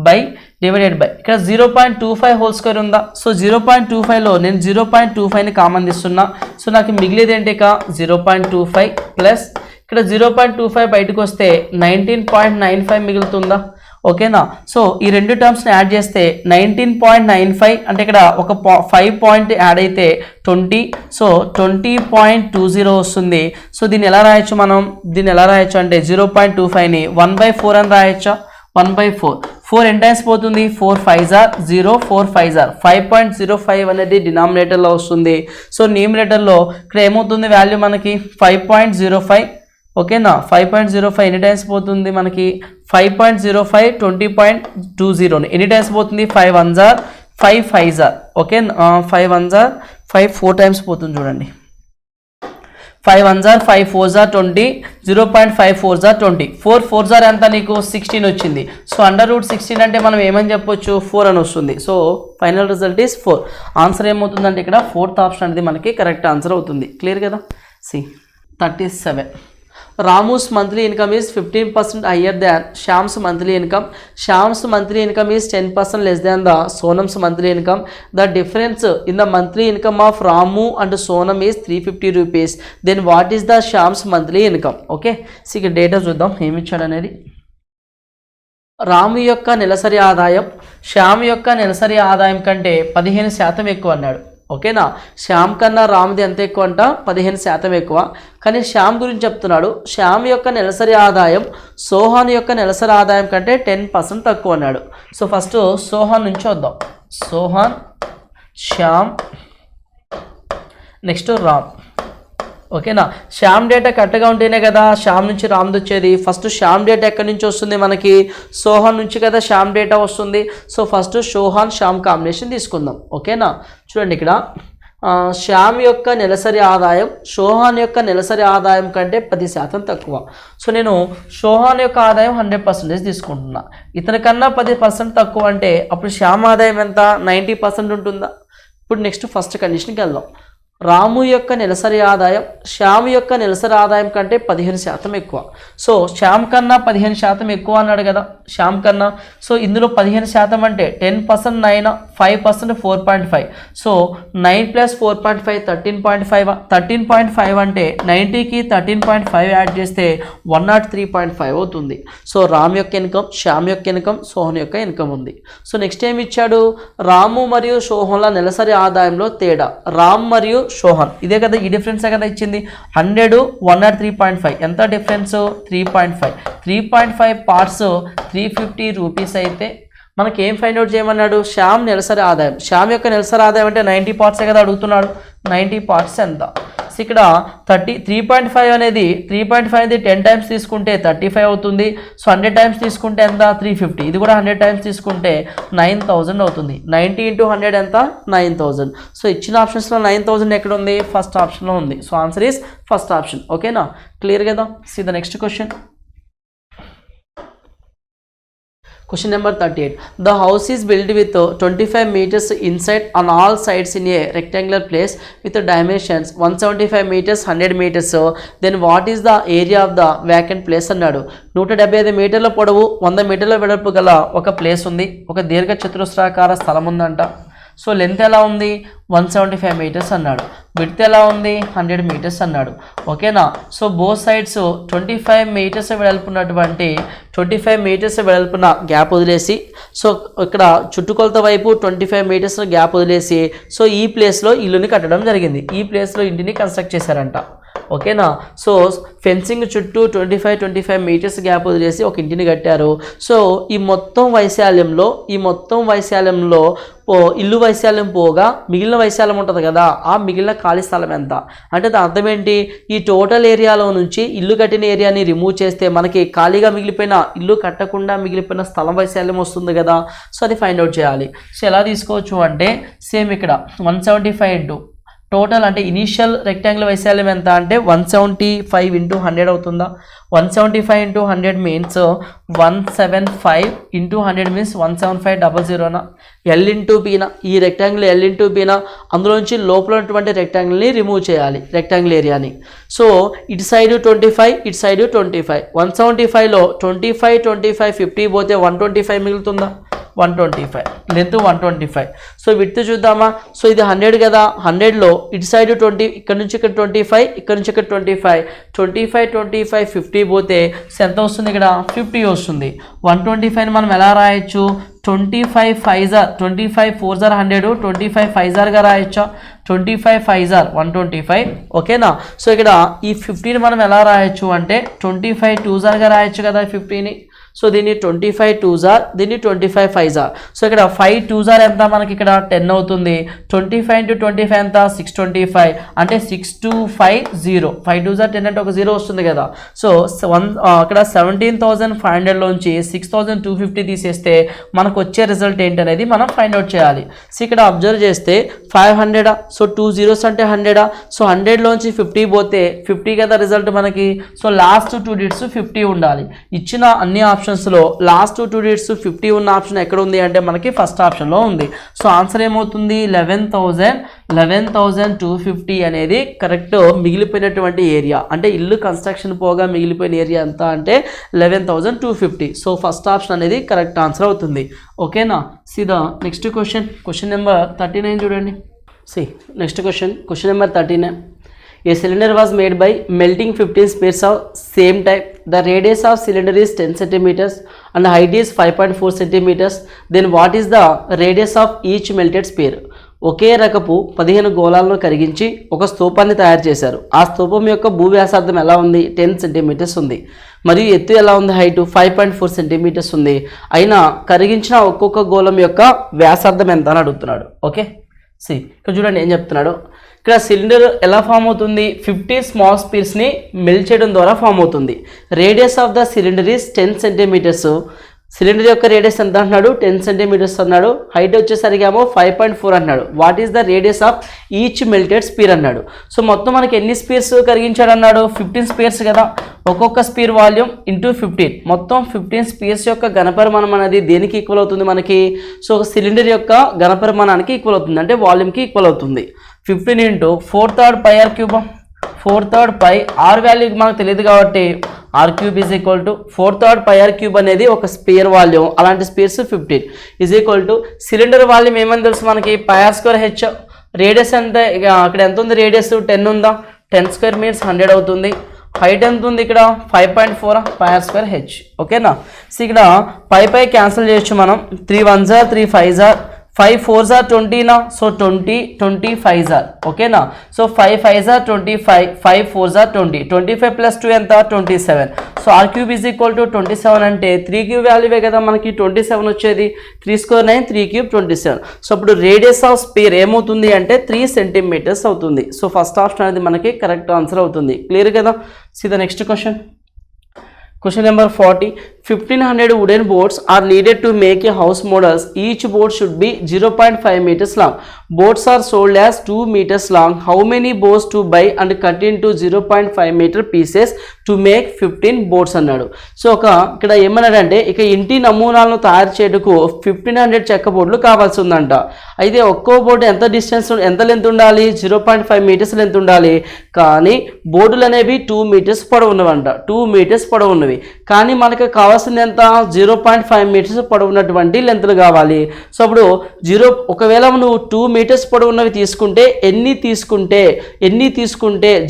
బై డివైడెడ్ బై ఇక్కడ 0.25 హోల్ స్క్వేర్ ఉందా. సో 0.25లో నేను 0.25ని కామన్ తీస్తున్నా. సో నాకు మిగిలేది ఏంటి ఇక 0.25 ప్లస్ ఇక్కడ 0.25 బయటకు వస్తే 19.95 మిగులుతుందా. ఓకేనా. సో ఈ రెండు టర్మ్స్ని యాడ్ చేస్తే 19.95 అంటే ఇక్కడ ఒక 5 పాయింట్ యాడ్ అయితే 20, సో 20.20 వస్తుంది. సో దీన్ని ఎలా రాయొచ్చు మనం, దీన్ని ఎలా రాయొచ్చు అంటే 0.25ని 1/4 అని రాయొచ్చా. 1/4, 4 ఎన్ టైమ్స్ పోతుంది, 4 5s are 0, 4 5s are 5.05 అనేది డినామినేటర్లో వస్తుంది. సో న్యూమినేటర్లో ఇక్కడ ఏమవుతుంది వాల్యూ మనకి 5.05. ఓకేనా, 5.05 ఎన్ని టైమ్స్ పోతుంది మనకి 5.05 20.20 ఎన్ని టైమ్స్ పోతుంది 5 1s are 5 5s are. Okay 5 1s are 5 4 times పోతుంది చూడండి. 5 1s are 5 4s are 20, 0.5 4s are 20, 4 4s are ఎంత నీకు 16 వచ్చింది. సో √16 అంటే మనం ఏమని చెప్పొచ్చు 4 అని వస్తుంది. So final result is 4. Answer ఏమవుతుందంటే ఇక్కడ 4th ఆప్షన్ అనేది మనకి కరెక్ట్ ఆన్సర్ అవుతుంది. క్లియర్ కదా. C 37. Ramu's monthly income is 15% higher than Shyam's monthly income. Shyam's monthly income is 10% less than the Sonam's monthly income. The difference in the monthly income of Ramu and Sonam is 350 rupees. Then what is the Shyam's monthly income? Okay. So ఇక data చూద్దాం ఏమి ఇచ్చాడు అనేది. రాము యొక్క నెలసరి ఆదాయం శ్యామ్ యొక్క నెలసరి ఆదాయం కంటే 15% ఎక్కువ అన్నాడు. ఓకేనా, శ్యామ్ కన్నా రామ్ది ఎంత ఎక్కువ అంట 15% ఎక్కువ. కానీ శ్యామ్ గురించి చెప్తున్నాడు. శ్యామ్ యొక్క నెలసరి ఆదాయం సోహాన్ యొక్క నెలసరి ఆదాయం కంటే 10% తక్కువ అన్నాడు. సో ఫస్ట్ సోహాన్ నుంచి వద్దాం. సోహాన్, శ్యామ్, నెక్స్ట్ రామ్. ఓకేనా, శ్యామ్ డేటా కరెక్ట్గా ఉంటేనే కదా శ్యామ్ నుంచి రామ్ది వచ్చేది. ఫస్ట్ శ్యామ్ డేటా ఎక్కడి నుంచి వస్తుంది మనకి, సోహాన్ నుంచి కదా శ్యామ్ డేటా వస్తుంది. So first Sohan Shyam combination తీసుకుందాం. ఓకేనా, చూడండి ఇక్కడ శ్యామ్ యొక్క నెలసరి ఆదాయం సోహాన్ యొక్క నెలసరి ఆదాయం కంటే 10% తక్కువ. సో నేను సోహాన్ యొక్క ఆదాయం 100% తీసుకుంటున్నా. ఇతని కన్నా 10% తక్కువ అంటే అప్పుడు శ్యామ్ ఆదాయం ఎంత 90% ఉంటుందా. ఇప్పుడు నెక్స్ట్ ఫస్ట్ కండిషన్కి వెళ్దాం. రాము యొక్క నెలసరి ఆదాయం శ్యామ్ యొక్క నెలసరి ఆదాయం కంటే 15% ఎక్కువ. సో శ్యామ్ కన్నా 15% ఎక్కువ అన్నాడు కదా శ్యామ్ కన్నా. సో ఇందులో 15% అంటే 10% 9, 5% 4.5. సో 9 + 4.5 13.5. 13.5 అంటే 90కి 13.5 యాడ్ చేస్తే 103.5 అవుతుంది. సో రామ్ యొక్క ఇన్కమ్, శ్యామ్ యొక్క ఇన్కమ్, సోహన్ యొక్క ఇన్కమ్ ఉంది. సో నెక్స్ట్ ఏమి ఇచ్చాడు, రాము మరియు సోహన్ల నెలసరి ఆదాయంలో తేడా. రామ్ మరియు సోహన్ ఇదే కదా, ఈ డిఫరెన్సే కదా ఇచ్చింది. 100 103.5 ఎంత డిఫరెన్స్ 3.5. 3.5 పార్ట్స్ 350 రూపీస్ అయితే మనకి ఏం ఫైండ్ అవుట్ చేయమన్నాడు, శ్యామ్ నెలసరి ఆదాయం. శ్యామ్ యొక్క నెలసరి ఆదాయం అంటే 90 పార్ట్సే కదా అడుగుతున్నాడు. 90 పార్ట్స్ ఎంత. సో ఇక్కడ 3.5 అనేది 10 టైమ్స్ తీసుకుంటే 35 అవుతుంది. సో 100 టైమ్స్ తీసుకుంటే ఎంత 350. ఇది కూడా 100 టైమ్స్ తీసుకుంటే 9000 అవుతుంది. 90 × 100 ఎంత 9000. సో ఇచ్చిన ఆప్షన్స్లో 9000 ఎక్కడ ఉంది, ఫస్ట్ ఆప్షన్లో ఉంది. So answer is first option. ఓకేనా, క్లియర్ కదా. See the next question. Question number 38. The house is built with 25 meters inside on all sides in a rectangular place with dimensions 175 meters, 100 meters. Then what is the area of the vacant place అన్నాడు. 175 మీటర్ల పొడవు 100 మీటర్ల వెడల్పు గల ఒక place ఉంది. ఒక దీర్ఘ చతురస్రాకార స్థలం ఉందంట. సో లెంత్ ఎలా ఉంది 175 మీటర్స్ అన్నాడు, విడ్త్ ఎలా ఉంది 100 మీటర్స్ అన్నాడు. ఓకేనా. సో బోత్ సైడ్స్ 25 మీటర్స్ వెడల్పున్నటువంటి 25 మీటర్స్ వెడల్పున గ్యాప్ వదిలేసి, సో ఇక్కడ చుట్టుకొలత వైపు 25 మీటర్స్ గ్యాప్ వదిలేసి, సో ఈ ప్లేస్లో ఇల్లుని కట్టడం జరిగింది, ఈ ప్లేస్లో ఇంటిని కన్స్ట్రక్ట్ చేశారంట. ఓకేనా. సో ఫెన్సింగ్ చుట్టూ 25 మీటర్స్ గ్యాప్ వదిలేసి ఒక ఇంటిని కట్టారు. సో ఈ మొత్తం వైశాల్యంలో ఇల్లు వైశాల్యం పోగా మిగిలిన వైశాల్యం ఉంటుంది కదా, ఆ మిగిలిన ఖాళీ స్థలం ఎంత అంటే దాని అర్థం ఏంటి, ఈ టోటల్ ఏరియాలో నుంచి ఇల్లు కట్టిన ఏరియాని రిమూవ్ చేస్తే మనకి ఖాళీగా మిగిలిపోయిన ఇల్లు కట్టకుండా మిగిలిపోయిన స్థలం వైశాల్యం వస్తుంది కదా. సో అది ఫైండ్ అవుట్ చేయాలి. సో ఎలా తీసుకోవచ్చు అంటే సేమ్ ఇక్కడ 175 ఇంటూ టోటల్ అంటే ఇనీషియల్ రెక్టాంగిల్ వైశాల్యం ఎంత అంటే 175 ఇంటూ 100 అవుతుందా. 175 ఇంటూ 100 మీన్స్ 175 ఇంటూ 100 మీన్స్ 17500నా. ఎల్ ఇంటూ బీనా, ఈ రెక్టాంగిల్ ఎల్ ఇంటూ బీనా, అందులోంచి లోపల ఉన్నటువంటి రెక్టాంగిల్ని రిమూవ్ చేయాలి, రెక్టాంగిల్ ఏరియాని. సో ఇటు సైడ్ 25, ఇటు సైడ్ 25. 175లో 25 50 పోతే 125 మిగులుతుందా, 125. లెంత్ 125. సో విడ్త్ చూద్దామా. సో ఇది 100 కదా, 100లో ఇటు సైడ్ 20, ఇక్కడ నుంచి ఇక్కడ 25, ఇక్కడ నుంచి ఇక్కడ 25 50 పోతే ఎంత వస్తుంది, ఇక్కడ 50 వస్తుంది. 125ని మనం ఎలా రాయొచ్చు, 25 5 25 4 100, 25 5గా రాయొచ్చా, 25 5 125. ఓకేనా. సో ఇక్కడ ఈ 50ని మనం ఎలా రాయొచ్చు అంటే 25 2గా రాయొచ్చు కదా 50ని. సో దీన్ని 25 2 దీన్ని 25 5. సో ఇక్కడ 5 2 ఎంత మనకి ఇక్కడ 10 అవుతుంది. 25 ఇంటూ 25 ఎంత 625 అంటే 6250. 5 2 10 అంటే ఒక 0 వస్తుంది కదా. సో అక్కడ 17,500లోంచి 6,250 తీసేస్తే మనకు వచ్చే రిజల్ట్ ఏంటనేది మనం ఫైండ్ అవుట్ చేయాలి. సో ఇక్కడ అబ్జర్వ్ చేస్తే 500, సో 2 zeros అంటే 100. సో 100లోంచి 50 పోతే 50 కదా రిజల్ట్ మనకి. సో లాస్ట్ 2 digits 50 ఉండాలి. ఇచ్చిన అన్ని ఆప్షన్స్లో లాస్ట్ 2 digits 50 ఉన్న ఆప్షన్ ఎక్కడ ఉంది అంటే మనకి ఫస్ట్ ఆప్షన్లో ఉంది. సో ఆన్సర్ ఏమవుతుంది 11,250 అనేది కరెక్ట్ మిగిలిపోయినటువంటి ఏరియా. అంటే ఇల్లు కన్స్ట్రక్షన్ పోగా మిగిలిపోయిన ఏరియా ఎంత అంటే 11,250. సో ఫస్ట్ ఆప్షన్ అనేది కరెక్ట్ ఆన్సర్ అవుతుంది. ఓకేనా. సీదా నెక్స్ట్ క్వశ్చన్ నెంబర్ 39 చూడండి. Next question number 39. A cylinder was made by melting 15 spheres of same type. The radius of cylinder is 10 centimeters and height is 5.4 centimeters. Then what is the radius of each melted sphere? ఒకే రకపు 15 గోళాలను కరిగించి ఒక స్తూపాన్ని తయారు చేశారు. ఆ స్తూపం యొక్క భూ వ్యాసార్థం ఎలా ఉంది, 10 సెంటీమీటర్స్ ఉంది. మరియు ఎత్తు ఎలా ఉంది, హైట్ 5.4 సెంటీమీటర్స్ ఉంది. అయినా కరిగించిన ఒక్కొక్క గోళం యొక్క వ్యాసార్థం ఎంత అని అడుగుతున్నాడు. ఓకే. ఇక్కడ చూడండి ఏం చెప్తున్నాడు. ఇక్కడ సిలిండర్ ఎలా ఫామ్ అవుతుంది, 50 స్మాల్ స్పీర్స్ని మెల్ట్ చేయడం ద్వారా ఫామ్ అవుతుంది. Radius of the cylinder is 10 centimetres. Cylinder యొక్క రేడియస్ ఎంత అంటున్నాడు, 10 సెంటీమీటర్స్ అన్నాడు. హైట్ వచ్చేసరికి ఏమో 5.4 అన్నాడు. What is the radius of each melted sphere అన్నాడు. సో మొత్తం మనకి ఎన్ని స్పీర్స్ కరిగించాడు అన్నాడు, 15 స్పీర్స్ కదా. ఒక్కొక్క స్పీర్ వాల్యూమ్ ఇంటూ 15, మొత్తం 15 స్పీర్స్ యొక్క ఘనపరిమాణం అనేది దేనికి ఈక్వల్ అవుతుంది మనకి. సో సిలిండర్ యొక్క ఘనపరిమాణానికి ఈక్వల్ అవుతుంది, అంటే వాల్యూమ్కి ఈక్వల్ అవుతుంది. 15 ఇంటూ 4/3 π r³ 4/3 π r వాల్యూ మనకు తెలియదు కాబట్టి r³ is equal to 4/3 π r³ అనేది ఒక స్పియర్ వాల్యూమ్. అలాంటి spheres 15 is equal to cylinder volume ఏమని తెలుసు మనకి, πr²h. రేడియస్ ఎంత, అక్కడ ఎంత ఉంది రేడియస్ 10 ఉందా, 10² మీన్స్ 100 అవుతుంది. హైట్ ఎంత ఉంది ఇక్కడ 5.4 πr²h. ఓకేనా. సో ఇక్కడ పై క్యాన్సిల్ చేయొచ్చు మనం. 3 1s 3 5s 5 4s 20నా. So 20 20 5s. ఓకేనా. సో 5 5s 25, 5 4s 20, 25 + 2 ఎంత 27. So r³ is equal to 27 అంటే 3³ వాల్యూవే కదా మనకి 27 వచ్చేది. 3² 9, 3³ 27. సో అప్పుడు రేడియస్ ఆఫ్ స్పియర్ ఏమవుతుంది అంటే 3 సెంటీమీటర్స్ అవుతుంది. సో ఫస్ట్ ఆప్షన్ అనేది మనకి కరెక్ట్ ఆన్సర్ అవుతుంది. క్లియర్ కదా. See the next question number 40. 1500 wooden boards are needed to make a house models. Each board should be 0.5 meters long. Boards are sold as 2 meters long. How many boards to buy and cut into 0.5 meter pieces to make 15 boards అన్నాడు. So ఇక్కడ ఏమన్నాడంటే ఇక ఇంటి నమూనాలను తయారు చేయడానికి 1500 చెక్క బోర్డులు కావాల్సి ఉందంట. అయితే ఒక్కో బోర్డు ఎంత డిస్టెన్స్, ఎంత లెంత్ ఉండాలి, 0.5 మీటర్స్ లెంత్ ఉండాలి. కానీ బోర్డులు అనేవి 2 మీటర్స్ పొడవు ఉన్నవంట, 2 మీటర్స్ పొడవు ఉన్నవి. ఉన్నవి, కానీ మనకు కావాల్సింది ఎంత 0.5 మీటర్స్ పొడవున్నటువంటి లెంత్లు కావాలి. సో అప్పుడు ఒకవేళ నువ్వు 2 మీటర్స్ పొడవున్నవి తీసుకుంటే ఎన్ని తీసుకుంటే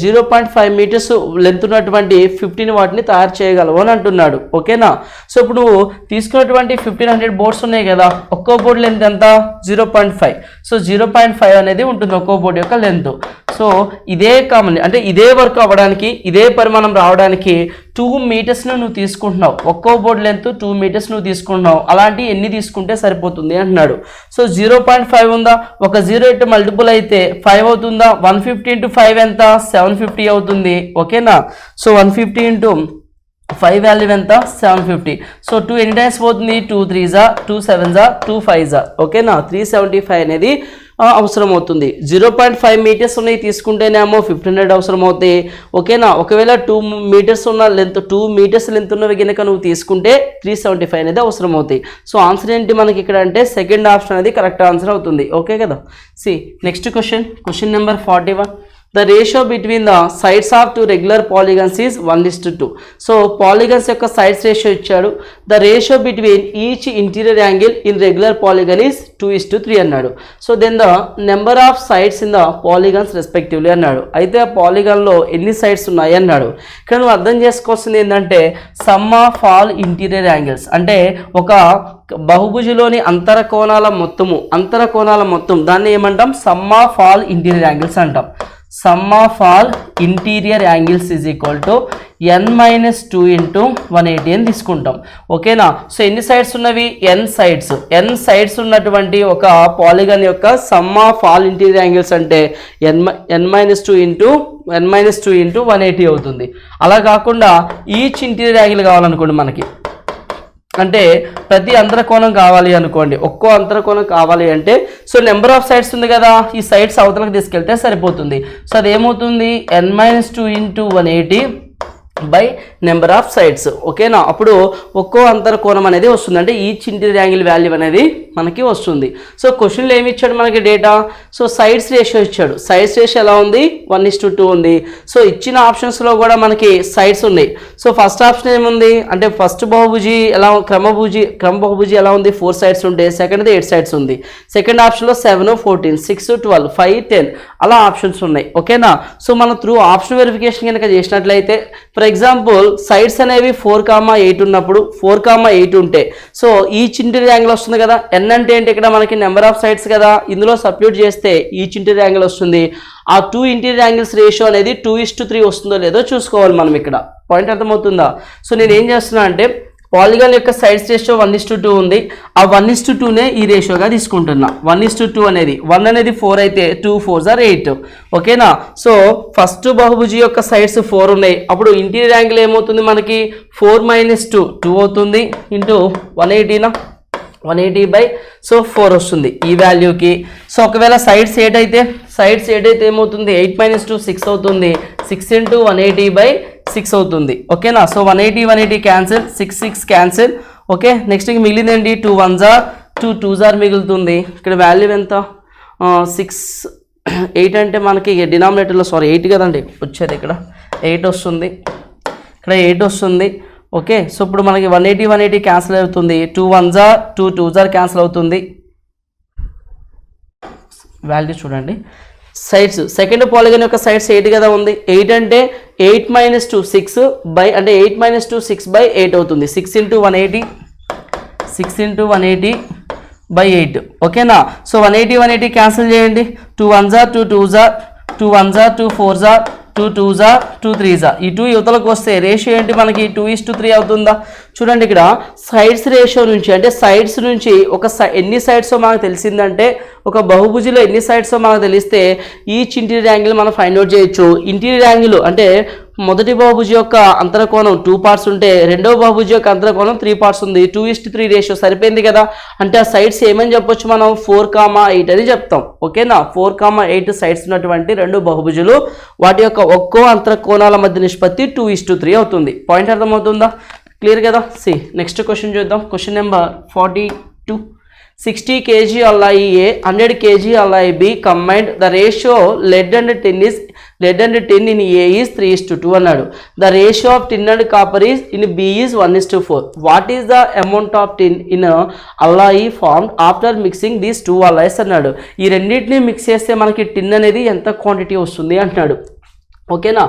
0.5 మీటర్స్ లెంత్ ఉన్నటువంటి 15 వాటిని తయారు చేయగలవు అని అంటున్నాడు. ఓకేనా. సో ఇప్పుడు నువ్వు తీసుకున్నటువంటి 1500 బోర్డ్స్ ఉన్నాయి కదా, ఒక్కో బోర్డు లెంత్ ఎంత 0.5. సో 0.5 అనేది ఉంటుంది ఒక్కో బోర్డు యొక్క లెంత్. సో ఇదే కామన్ అంటే ఇదే వర్క్ అవ్వడానికి, ఇదే పరిమాణం రావడానికి 2 మీటర్స్ను నువ్వు తీసుకుంటున్నావు, ఒక్కో బోర్డు లెంత్ 2 మీటర్స్ నువ్వు తీసుకుంటున్నావు. అలాంటి ఎన్ని తీసుకుంటే సరిపోతుంది అంటున్నాడు. సో 0.5 ఉందా, ఒక 0 ఇటు మల్టిపుల్ అయితే 5 అవుతుందా, 150 into 5 ఎంత 750 అవుతుంది. ఓకేనా. సో 150 into 5 వాల్యూ ఎంత 750. సో 2 ఎన్ని టైమ్స్ పోతుంది, 2 3s 2 7s 2 5s. ఓకేనా. 375 అనేది అవసరం అవుతుంది. 0.5 మీటర్స్ ఉన్నాయి తీసుకుంటేనేమో 1500 అవసరం అవుతాయి. ఓకేనా. ఒకవేళ 2 మీటర్స్ ఉన్న లెంత్ 2 మీటర్స్ లెంత్ ఉన్నవి కనుక నువ్వు తీసుకుంటే 375 అనేది అవసరం అవుతాయి. సో ఆన్సర్ ఏంటి మనకి ఇక్కడ అంటే సెకండ్ ఆప్షన్ అనేది కరెక్ట్ ఆన్సర్ అవుతుంది. ఓకే కదా. See next question number 41. The ratio between the sides of two regular polygons is 1:2. So polygons యొక్క సైడ్స్ రేషియో ఇచ్చాడు. The ratio between each interior angle in regular polygon is 2:3 అన్నాడు. So then the number of sides in the polygons respectively అన్నాడు. అయితే ఆ పాలిగాన్లో ఎన్ని sides ఉన్నాయి అన్నాడు. ఇక్కడ నువ్వు అర్థం చేసుకోవాల్సింది ఏంటంటే sum of all interior angles అంటే ఒక బహుభుజిలోని అంతర కోణాల మొత్తం దాన్ని ఏమంటాం, sum of all interior angles అంటాం. Sum of all interior angles is equal to n-2 into 180 అని తీసుకుంటాం. ఓకేనా. సో ఎన్ని సైడ్స్ ఉన్నవి, n సైడ్స్ ఉన్నటువంటి ఒక పాలిగన్ యొక్క some of all interior angles అంటే n-2 into 180 అవుతుంది. అలా కాకుండా ఈచ్ ఇంటీరియర్ యాంగిల్ కావాలనుకోండి మనకి, అంటే ప్రతి అంతరకోణం కావాలి అనుకోండి, ఒక్కో అంతరకోణం కావాలి అంటే సో నెంబర్ ఆఫ్ సైడ్స్ ఉంది కదా, ఈ సైడ్స్ అవతలకు తీసుకెళ్తే సరిపోతుంది. సో అదేమవుతుంది n-2 into 180 by number of sides. ఓకేనా. అప్పుడు ఒక్కో అంతరకోణం అనేది వస్తుంది, అంటే ఈచ్ ఇంటీరియర్ యాంగిల్ వాల్యూ అనేది మనకి వస్తుంది. సో క్వశ్చన్లో ఏమి ఇచ్చాడు మనకి డేటా, సో సైడ్స్ రేషియో ఇచ్చాడు. సైడ్స్ రేషియో ఎలా ఉంది, 1:2 ఉంది. సో ఇచ్చిన ఆప్షన్స్లో కూడా మనకి సైడ్స్ ఉన్నాయి. సో ఫస్ట్ ఆప్షన్ ఏముంది అంటే ఫస్ట్ బహుభుజి ఎలా క్రమ బహుభుజి ఎలా ఉంది, 4 సైడ్స్ ఉంటే సెకండ్ది 8 సైడ్స్ ఉంది. సెకండ్ ఆప్షన్లో 7 14 6 12 5 10 అలా ఆప్షన్స్ ఉన్నాయి. ఓకేనా. సో మనం త్రూ ఆప్షన్ వెరిఫికేషన్ కనుక చేసినట్లయితే ఫర్ ఎగ్జాంపుల్ సైడ్స్ అనేవి 4,8 ఉన్నప్పుడు 4,8 ఉంటే సో ఈచ్ ఇంటీరియర్ యాంగిల్ వస్తుంది కదా, n అంటే ఏంటి ఇక్కడ మనకి నెంబర్ ఆఫ్ సైడ్స్ కదా, ఇందులో సబ్స్టిట్యూట్ చేస్తే ఈచ్ ఇంటీరియర్ యాంగిల్ వస్తుంది. ఆ 2 ఇంటీరియర్ యాంగిల్స్ రేషియో అనేది 2:3 వస్తుందో లేదో చూసుకోవాలి మనం. ఇక్కడ పాయింట్ అర్థమవుతుందా. సో నేను ఏం చేస్తున్నా అంటే పాలిగాన్ యొక్క సైడ్స్ రేషియో 1:2 ఉంది, ఆ 1:2నే ఈ రేషియోగా తీసుకుంటున్నా. 1:2 అనేది 1 అనేది 4 అయితే 2 4s 8. ఓకేనా. సో ఫస్ట్ బహుభుజి యొక్క సైడ్స్ 4 ఉన్నాయి, అప్పుడు ఇంటీరియర్ యాంగిల్ ఏమవుతుంది మనకి 4 - 2 అవుతుంది ఇంటూ 180 బై సో 4 వస్తుంది ఈ వాల్యూకి. సో ఒకవేళ సైడ్స్ 8 అయితే ఏమవుతుంది 8 - 2 6 అవుతుంది, 6 into 180 బై 6 అవుతుంది. ఓకేనా. So 180 cancel, 6 cancel. Okay. Next మిగిలింది ఏంటి 2 1s 2 2s మిగులుతుంది. ఇక్కడ వాల్యూ ఎంత 6 8 అంటే మనకి డినామినేటర్లో 8 కదండి వచ్చేది, ఇక్కడ 8 వస్తుంది, ఇక్కడ 8 వస్తుంది. ఓకే. సో ఇప్పుడు మనకి 180 క్యాన్సిల్ అవుతుంది, 2 1s 2 2s క్యాన్సిల్ అవుతుంది. వాల్యూ చూడండి, సైడ్స్ సెకండ్ పాలిగన్ యొక్క సైడ్స్ 8 కదా ఉంది, 8 అంటే 8 - 2 6 బై అంటే 8 - 2 6 బై 8 అవుతుంది. 6 into 180 బై 8. ఓకేనా. సో 180 క్యాన్సిల్ చేయండి, 2 1s 2 2s 2 1s 2 4s 2 2s 2 3s. ఈ 2 యువతలకు వస్తే రేషియో ఏంటి మనకి 2:3 అవుతుందా. చూడండి ఇక్కడ సైడ్స్ రేషియో నుంచి అంటే సైడ్స్ నుంచి ఎన్ని సైడ్స్ మనకు తెలిసిందంటే ఒక బహుభుజిలో ఎన్ని సైడ్స్ మనకు తెలిస్తే ఈచ్ ఇంటీరియర్ యాంగిల్ మనం ఫైండ్ అవుట్ చేయొచ్చు. ఇంటీరియర్ యాంగిల్ అంటే మొదటి బహుభుజి యొక్క అంతరకోణం 2 పార్ట్స్ ఉంటే రెండవ బహుభుజి యొక్క అంతరకోణం 3 పార్ట్స్ ఉంది, 2:3 రేషియో సరిపోయింది కదా. అంటే ఆ సైడ్స్ ఏమని చెప్పొచ్చు మనం 4,8 అని చెప్తాం. ఓకేనా. 4,8 సైడ్స్ ఉన్నటువంటి రెండు బహుభుజులు వాటి యొక్క ఒక్కో అంతరకోణాల మధ్య నిష్పత్తి 2:3 అవుతుంది. పాయింట్ అర్థమవుతుందా, క్లియర్ కదా. సి నెక్స్ట్ క్వశ్చన్ చూద్దాం. Question number 42. 60 kg alloy A, 100 kg alloy B combined. The ratio lead and tin is lead-10 in A is 3:2 అన్నాడు. The ratio of tin and copper is in B is 1:4. What is the amount of tin in alloy formed after mixing these two alloys అన్నాడు. ఈ రెండింటిని mix చేస్తే మనకి టిన్ అనేది ఎంత quantity వస్తుంది అంటున్నాడు. ఓకేనా.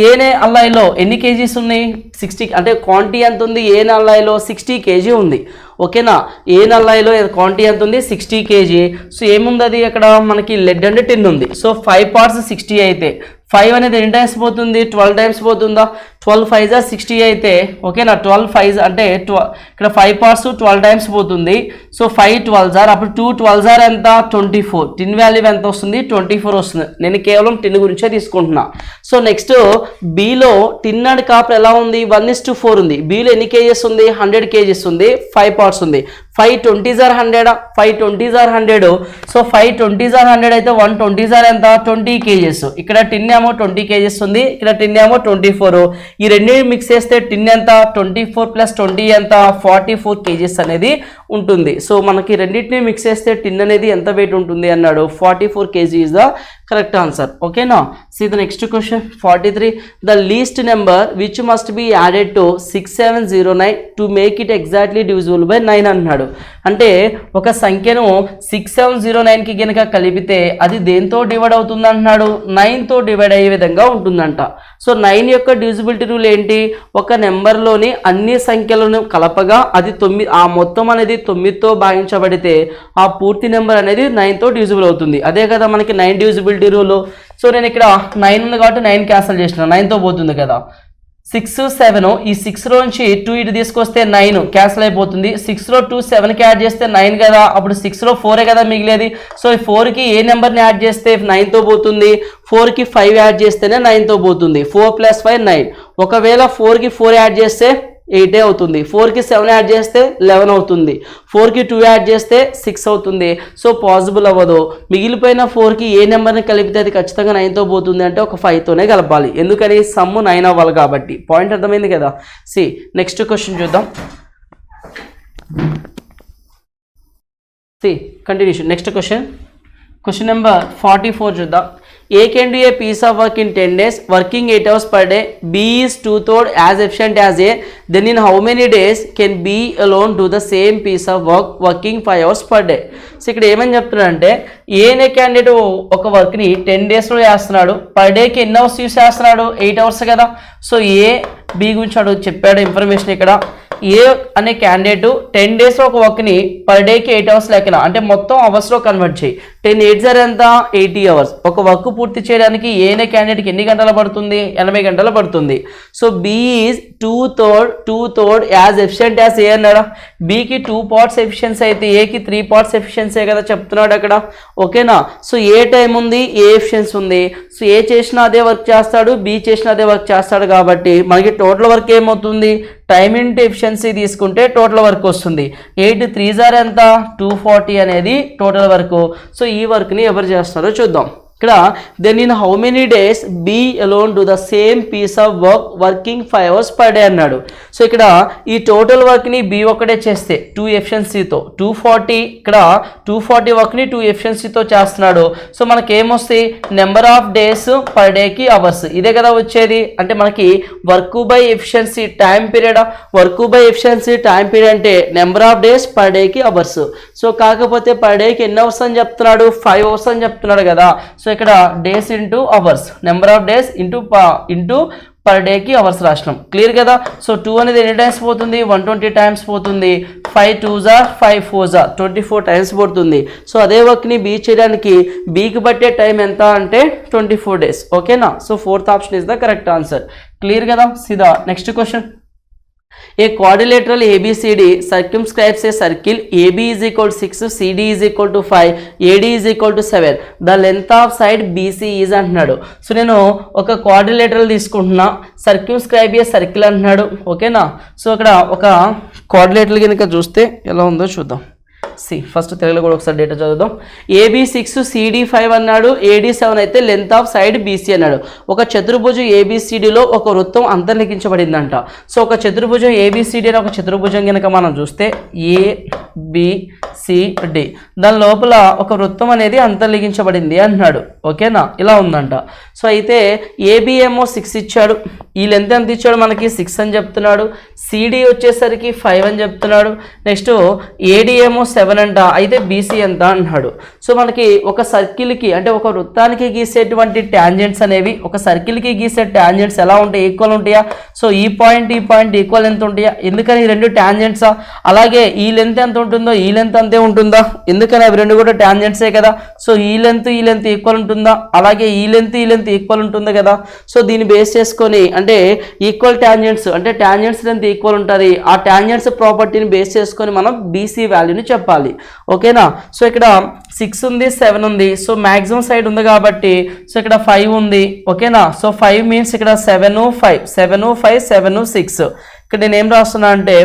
ఏనే అల్లాయిలో ఎన్ని కేజీస్ ఉన్నాయి 60, అంటే క్వాంటిటీ ఎంత ఉంది ఏనే అల్లాయిలో 60 కేజీ ఉంది. ఓకేనా. ఏ అల్లాయిలో క్వాంటిటీ ఎంత ఉంది 60 కేజీ. సో ఏముంది అది అక్కడ మనకి లెడ్ అండ్ టిన్ ఉంది. సో 5 పార్ట్స్ 60 అయితే 5 అనేది ఎన్ని టైమ్స్ పోతుంది 12 టైమ్స్ పోతుందా. 12 5 60 అయితే ఓకేనా. 12 5 అంటే ఇక్కడ 5 పార్ట్స్ 12 టైమ్స్ పోతుంది. సో 5 12 అప్పుడు 2 12 ఎంత 24. టిన్ వాల్యూ ఎంత వస్తుంది 24 వస్తుంది. నేను కేవలం టిన్ గురించే తీసుకుంటున్నా. So next below tin and copper ఎలా ఉంది 1:4 ఉంది. బిలో ఎన్ని కేజెస్ ఉంది 100 కేజెస్ ఉంది. 5 పార్ట్స్ ఉంది. 5 20 100 5 20 100. సో 5 20 100 అయితే 1 20 ఎంత 20 కేజెస్. ఇక్కడ టిన్ ఏమో 20 కేజెస్ ఉంది. ఇక్కడ టిన్ ఏమో 24. ఈ రెండింటిని మిక్స్ చేస్తే టిన్ ఎంత 24 + 20 ఎంత 44 కేజెస్ అనేది ఉంటుంది. సో మనకి రెండింటిని మిక్స్ చేస్తే టిన్ అనేది ఎంత వెయిట్ ఉంటుంది అన్నాడు. 44 kg is the correct answer. Okay, now see the next question. 43. The least number which must be added to 6709 to make it exactly divisible by 9 అన్నాడు. అంటే ఒక సంఖ్యను 6709 కి గనుక కలిపితే అది దేంతో డివైడ్ అవుతుంది అంటున్నాడు 9 తో డివైడ్ అయ్యే విధంగా ఉంటుందంట. సో 9 యొక్క డివిజిబిలిటీ రూల్ ఏంటి, ఒక నెంబర్లోని అన్ని సంఖ్యలను కలపగా అది 9, ఆ మొత్తం అనేది 9తో భాగించబడితే ఆ పూర్తి నెంబర్ అనేది 9తో డివిజిబుల్ అవుతుంది. అదే కదా మనకి 9 డివిజిబిలిటీ రూల్. సో నేను ఇక్కడ 9 ఉంది కాబట్టి 9 క్యాన్సిల్ చేసిన, 9తో పోతుంది కదా. 6 7 ఈ 6లో నుంచి 2 ఇటు తీసుకొస్తే 9 క్యాన్సిల్ అయిపోతుంది. 6లో 2 7కి యాడ్ చేస్తే 9 కదా, అప్పుడు 6లో 4 కదా మిగిలేది. సో ఈ 4కి ఏ నెంబర్ని యాడ్ చేస్తే 9తో పోతుంది, 4కి 5 యాడ్ చేస్తేనే 9తో పోతుంది. 4 + 5 9. ఒకవేళ 4కి 4 యాడ్ చేస్తే 8 అవుతుంది. 4కి 7 యాడ్ చేస్తే 11 అవుతుంది. 4కి 2 యాడ్ చేస్తే 6 అవుతుంది. సో పాసిబుల్ అవ్వదు. మిగిలిపోయిన 4కి ఏ నెంబర్ని కలిపితే అది ఖచ్చితంగా 9తో పోతుంది అంటే ఒక 5తోనే కలపాలి. ఎందుకని సమ్ 9 అవ్వాలి కాబట్టి. పాయింట్ అర్థమైంది కదా. సి నెక్స్ట్ క్వశ్చన్ చూద్దాం. See continuation. Next question number 44 చూద్దాం. A can do a piece of work in 10 days, working 8 hours per day. B is 2/3 as efficient as A. Then in how many days can B alone do the same piece of work, working 5 hours per day? So ఇక్కడ ఏమని చెప్తున్నాడంటే ఏ అనే candidate ఒక వర్క్ని 10 డేస్లో చేస్తున్నాడు. Per డేకి ఎన్ని అవర్స్ యూస్ చేస్తున్నాడు 8 అవర్స్ కదా. సో ఏ బి గురించి అడుగు చెప్పాడు ఇన్ఫర్మేషన్. ఇక్కడ ఏ అనే క్యాండిడేట్ 10 డేస్లో ఒక వర్క్ని పర్ డేకి 8 అవర్స్ లెక్కన అంటే మొత్తం అవర్స్లో కన్వర్ట్ చేయి. 10 8 ఎంత 80 అవర్స్. ఒక వర్క్ పూర్తి చేయడానికి ఏ అనే క్యాండిడేట్కి ఎన్ని గంటలు పడుతుంది 80 గంటలు పడుతుంది. So B is 2/3 as efficient as A అన్నాడా. బికి 2 parts ఎఫిషియన్సీ అయితే ఏకి 3 parts ఎఫిషియన్సీ కదా చెప్తున్నాడు అక్కడ. ఓకేనా. సో ఏ టైం ఉంది ఏ ఎఫిషియన్సీ ఉంది. సో ఏ చేసినా అదే వర్క్ చేస్తాడు, బి చేసినా అదే వర్క్ చేస్తాడు కాబట్టి మనకి టోటల్ వర్క్ ఏమవుతుంది టైం ఇంటూ ఎఫిషియన్సీ తీసుకుంటే టోటల్ వర్క్ వస్తుంది. 8 3 ఎంత 240 అనేది టోటల్ వర్క్. సో ఈ వర్క్ని ఎవరు చేస్తారో చూద్దాం. ఇక్కడ then in how many days B alone do the same piece of work working 5 hours per day అన్నాడు. సో ఇక్కడ ఈ టోటల్ వర్క్ని బి ఒకటే చేస్తే 2 ఎఫిషియన్సీతో 240, ఇక్కడ 240 వర్క్ని 2 ఎఫిషియన్సీతో చేస్తున్నాడు. సో మనకి ఏమొస్తాయి నెంబర్ ఆఫ్ డేస్ పర్ డేకి అవర్స్ ఇదే కదా వచ్చేది. అంటే మనకి work by efficiency time period, work by efficiency time period అంటే నెంబర్ ఆఫ్ డేస్ పర్ డేకి అవర్స్. సో కాకపోతే పర్ డేకి ఎన్ని అవర్స్ అని చెప్తున్నాడు 5 hours అని చెప్తున్నాడు కదా. సో ఇక్కడ days into hours, number of days into per డేకి అవర్స్ రాసినాం. క్లియర్ కదా. సో 2 అనేది ఎన్ని టైమ్స్ పోతుంది 120 టైమ్స్ పోతుంది. 5 2s 5 4s 24 టైమ్స్ పడుతుంది. సో అదే వర్క్ని బీ చేయడానికి బీకి పట్టే టైం ఎంత అంటే 24 days. ఓకేనా. So 4th option is the correct answer. Clear కదా. సీదా next question. A quadrilateral ABCD circumscribes a circle. AB is equal to 6, CD is equal to 5, AD is equal to 7. The length of side BC is అంటున్నాడు. So నేను ఒక quadrilateral తీసుకుంటున్నా, సర్క్యూమ్స్క్రైబ్ a circle అంటున్నాడు. ఓకేనా. So ఇక్కడ ఒక quadrilateral కనుక చూస్తే ఎలా ఉందో చూద్దాం. సి ఫస్ట్ తెలుగులో కూడా ఒకసారి డేటా చదువుదాం. AB 6 CD 5 అన్నాడు, AD 7 అయితే లెంత్ ఆఫ్ సైడ్ BC అన్నాడు. ఒక చతుర్భుజం ABCDలో ఒక వృత్తం అంతర్లిఖించబడిందంట. సో ఒక చతుర్భుజం ABCD అనే ఒక చతుర్భుజం కనుక మనం చూస్తే ABCD దాని లోపల ఒక వృత్తం అనేది అంతర్లిఖించబడింది అన్నాడు. ఓకేనా, ఇలా ఉందంట. సో అయితే AB ఏమో 6 ఇచ్చాడు, ఈ లెంత్ ఎంత ఇచ్చాడు మనకి 6 అని చెప్తున్నాడు, CD వచ్చేసరికి 5 అని చెప్తున్నాడు, నెక్స్ట్ AD ఏమో 7 అంట, అయితే BC ఎంత అన్నాడు. సో మనకి ఒక సర్కిల్కి అంటే ఒక వృత్తానికి గీసేటువంటి ట్యాంజెంట్స్ అనేవి ఒక సర్కిల్కి గీసే ట్యాంజెంట్స్ ఎలా ఉంటాయి, ఈక్వల్ ఉంటాయా? సో ఈ పాయింట్ ఈక్వల్ ఎంత ఉంటాయా? ఎందుకని ఈ రెండు ట్యాంజెంట్సా? అలాగే ఈ లెంత్ ఎంత ఉంటుందో ఈ లెంత్ అంతే ఉంటుందా? ఎందుకని అవి రెండు కూడా ట్యాంజెంట్సే కదా. సో ఈ లెంత్ ఈక్వల్ ఉంటుందా? అలాగే ఈ లెంత్ ఈక్వల్ ఉంటుంది కదా. సో దీన్ని బేస్ చేసుకొని అంటే ఈక్వల్ ట్యాంజెంట్స్ అంటే ట్యాంజెంట్స్ లెంత్ ఈక్వల్ ఉంటుంది, ఆ ట్యాంజెంట్స్ ప్రాపర్టీని బేస్ చేసుకొని మనం BC వాల్యూని చెప్పాలి. ఓకేనా. సో ఇక్కడ 6 ఉంది, 7 ఉంది, సో మ్యాక్సిమం సైడ్ ఉంది కాబట్టి సో ఇక్కడ 5 ఉంది. ఓకేనా. సో 5 మీన్స్ ఇక్కడ 7 5 7 5 7 6. ఇక్కడ నేను ఏం రాస్తున్నా అంటే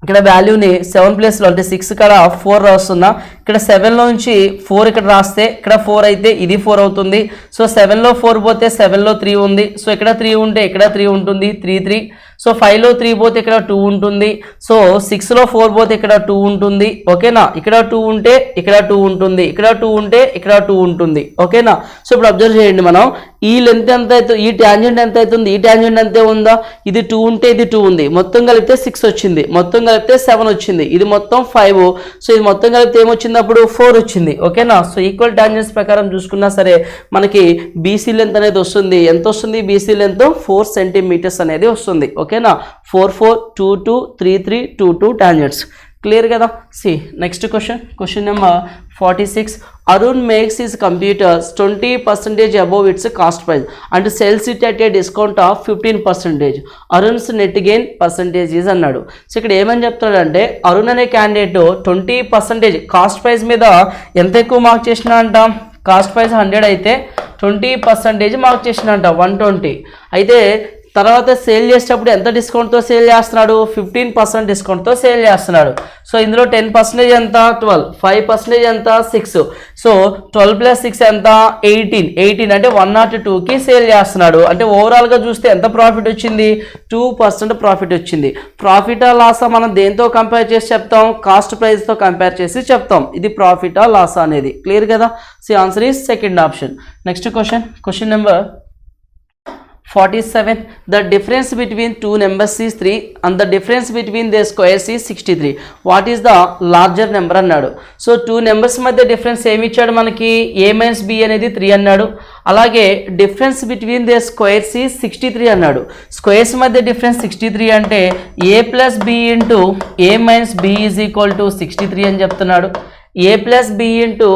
ఇక్కడ వాల్యూని 7 ప్లేస్లో అంటే 6 ఇక్కడ 4 రాస్తున్నా. ఇక్కడ 7లో నుంచి 4 ఇక్కడ రాస్తే ఇక్కడ 4 అయితే ఇది 4 అవుతుంది. సో 7లో 4 పోతే 7లో 3 ఉంది. సో ఇక్కడ 3 ఉంటే ఇక్కడ 3 ఉంటుంది, 3 3. సో 5లో 3 పోతే ఇక్కడ 2 ఉంటుంది. సో 6లో 4 పోతే ఇక్కడ 2 ఉంటుంది. ఓకేనా. ఇక్కడ 2 ఉంటే ఇక్కడ 2 ఉంటుంది, ఇక్కడ 2 ఉంటే ఇక్కడ 2 ఉంటుంది. ఓకేనా. సో ఇప్పుడు అబ్జర్వ్ చేయండి, మనం ఈ లెంత్ ఎంత అవుతుంది, ఈ ట్యాంజెంట్ ఎంత అవుతుంది, ఈ ట్యాంజెంట్ అంతే ఉందా? ఇది 2 ఉంటే ఇది 2 ఉంది, మొత్తం కలిపితే 6 వచ్చింది, మొత్తం కలిపితే 7 వచ్చింది, ఇది మొత్తం 5. సో ఇది మొత్తం కలిపితే ఏమొచ్చింది అప్పుడు 4 వచ్చింది. ఓకేనా. సో ఈక్వల్ ట్యాంజెంట్స్ ప్రకారం చూసుకున్నా సరే మనకి BC లెంత్ అనేది వస్తుంది. ఎంత వస్తుంది BC లెంత్? 4 సెంటీమీటర్స్ అనేది వస్తుంది. ఓకేనా. 4 4 2 2 3 3 2 2 ట్యాంజెంట్స్. క్లియర్ కదా. See next question number 46. Arun makes his computers 20% above its cost price and sells it at a discount of 15%. Arun's net gain percentage is అన్నాడు. So ఇక్కడ ఏమని చెప్తాడంటే అరుణ్ అనే క్యాండిడేట్ 20% కాస్ట్ ప్రైస్ మీద ఎంత ఎక్కువ మార్క్ చేసినా అంట, కాస్ట్ ప్రైస్ 100 అయితే 20% మార్క్ చేసిన అంట 120. అయితే తర్వాత సేల్ చేసేటప్పుడు ఎంత డిస్కౌంట్తో సేల్ చేస్తున్నాడు? 15% డిస్కౌంట్తో సేల్ చేస్తున్నాడు. సో ఇందులో 10% ఎంత? 12. 5% ఎంత? 6. సో 12 + 6 ఎంత? 18 అంటే 102కి సేల్ చేస్తున్నాడు. అంటే ఓవరాల్గా చూస్తే ఎంత ప్రాఫిట్ వచ్చింది? 2% ప్రాఫిట్ వచ్చింది. ప్రాఫిటా లాసా మనం దేంతో కంపేర్ చేసి చెప్తాం? కాస్ట్ ప్రైస్తో కంపేర్ చేసి చెప్తాం. ఇది ప్రాఫిటా లాసా అనేది. క్లియర్ కదా. See answer is second option. Next question number 47. The difference between two numbers is 3 and the difference between their squares is 63. What is the larger number అన్నాడు. సో 2 నెంబర్స్ మధ్య difference ఏమి ఇచ్చాడు మనకి? A - B అనేది 3 అన్నాడు. అలాగే difference between they squares ఈ 63 అన్నాడు. స్క్వేర్స్ మధ్య డిఫరెన్స్ 63 అంటే A + B into A - B is equal to 63 అని చెప్తున్నాడు. A + B into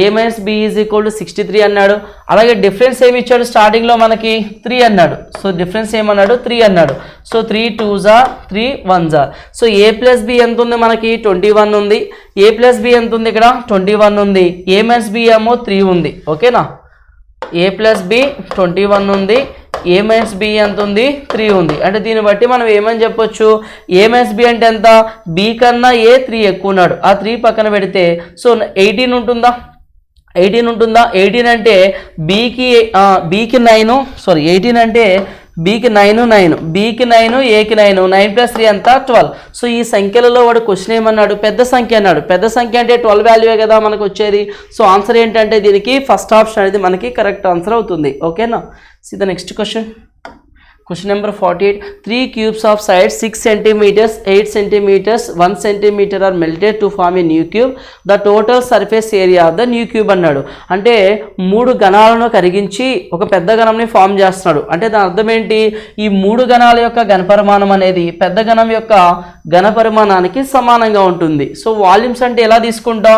A - B is equal to 63 అన్నాడు. అలాగే డిఫరెన్స్ ఏమి ఇచ్చాడు? స్టార్టింగ్లో మనకి 3 అన్నాడు. సో డిఫరెన్స్ ఏమన్నాడు? 3 అన్నాడు. So 3 2s 3 1s. So A + B ఎంత ఉంది మనకి? 21 ఉంది. A + B ఎంత ఉంది? ఇక్కడ 21 ఉంది. A - B ఏమో 3 ఉంది. ఓకేనా. A + B 21 ఉంది, A - B ఎంత ఉంది? 3 ఉంది. అంటే దీన్ని బట్టి మనం ఏమని చెప్పొచ్చు? A - B అంటే ఎంత? B కన్నా A 3 ఎక్కువ ఉన్నాడు. ఆ 3 పక్కన పెడితే సో 18 ఉంటుందా? 18 అంటే Bకి 9 18 అంటే Bకి 9 Bకి 9 Aకి 9 9 + 3 ఎంత? 12. సో ఈ సంఖ్యలలో వాడు క్వశ్చన్ ఏమన్నాడు? పెద్ద సంఖ్య అన్నాడు. పెద్ద సంఖ్య అంటే 12 వాల్యూవే కదా మనకు వచ్చేది. సో ఆన్సర్ ఏంటంటే దీనికి ఫస్ట్ ఆప్షన్ అనేది మనకి కరెక్ట్ ఆన్సర్ అవుతుంది. ఓకేనా. See the next question number 48. 3 cubes of sides 6 cm, 8 cm, 1 cm are melted to form a new cube. The total surface area of the new cube అన్నాడు. అంటే 3 ఘనాలను కరిగించి ఒక పెద్ద ఘనంని ఫామ్ చేస్తున్నాడు. అంటే దాని అర్థం ఏంటి? ఈ 3 ఘనాల యొక్క ఘనపరిమాణం అనేది పెద్ద ఘనం యొక్క ఘనపరిమాణానికి సమానంగా ఉంటుంది. సో వాల్యూమ్స్ అంటే ఎలా తీసుకుంటాం?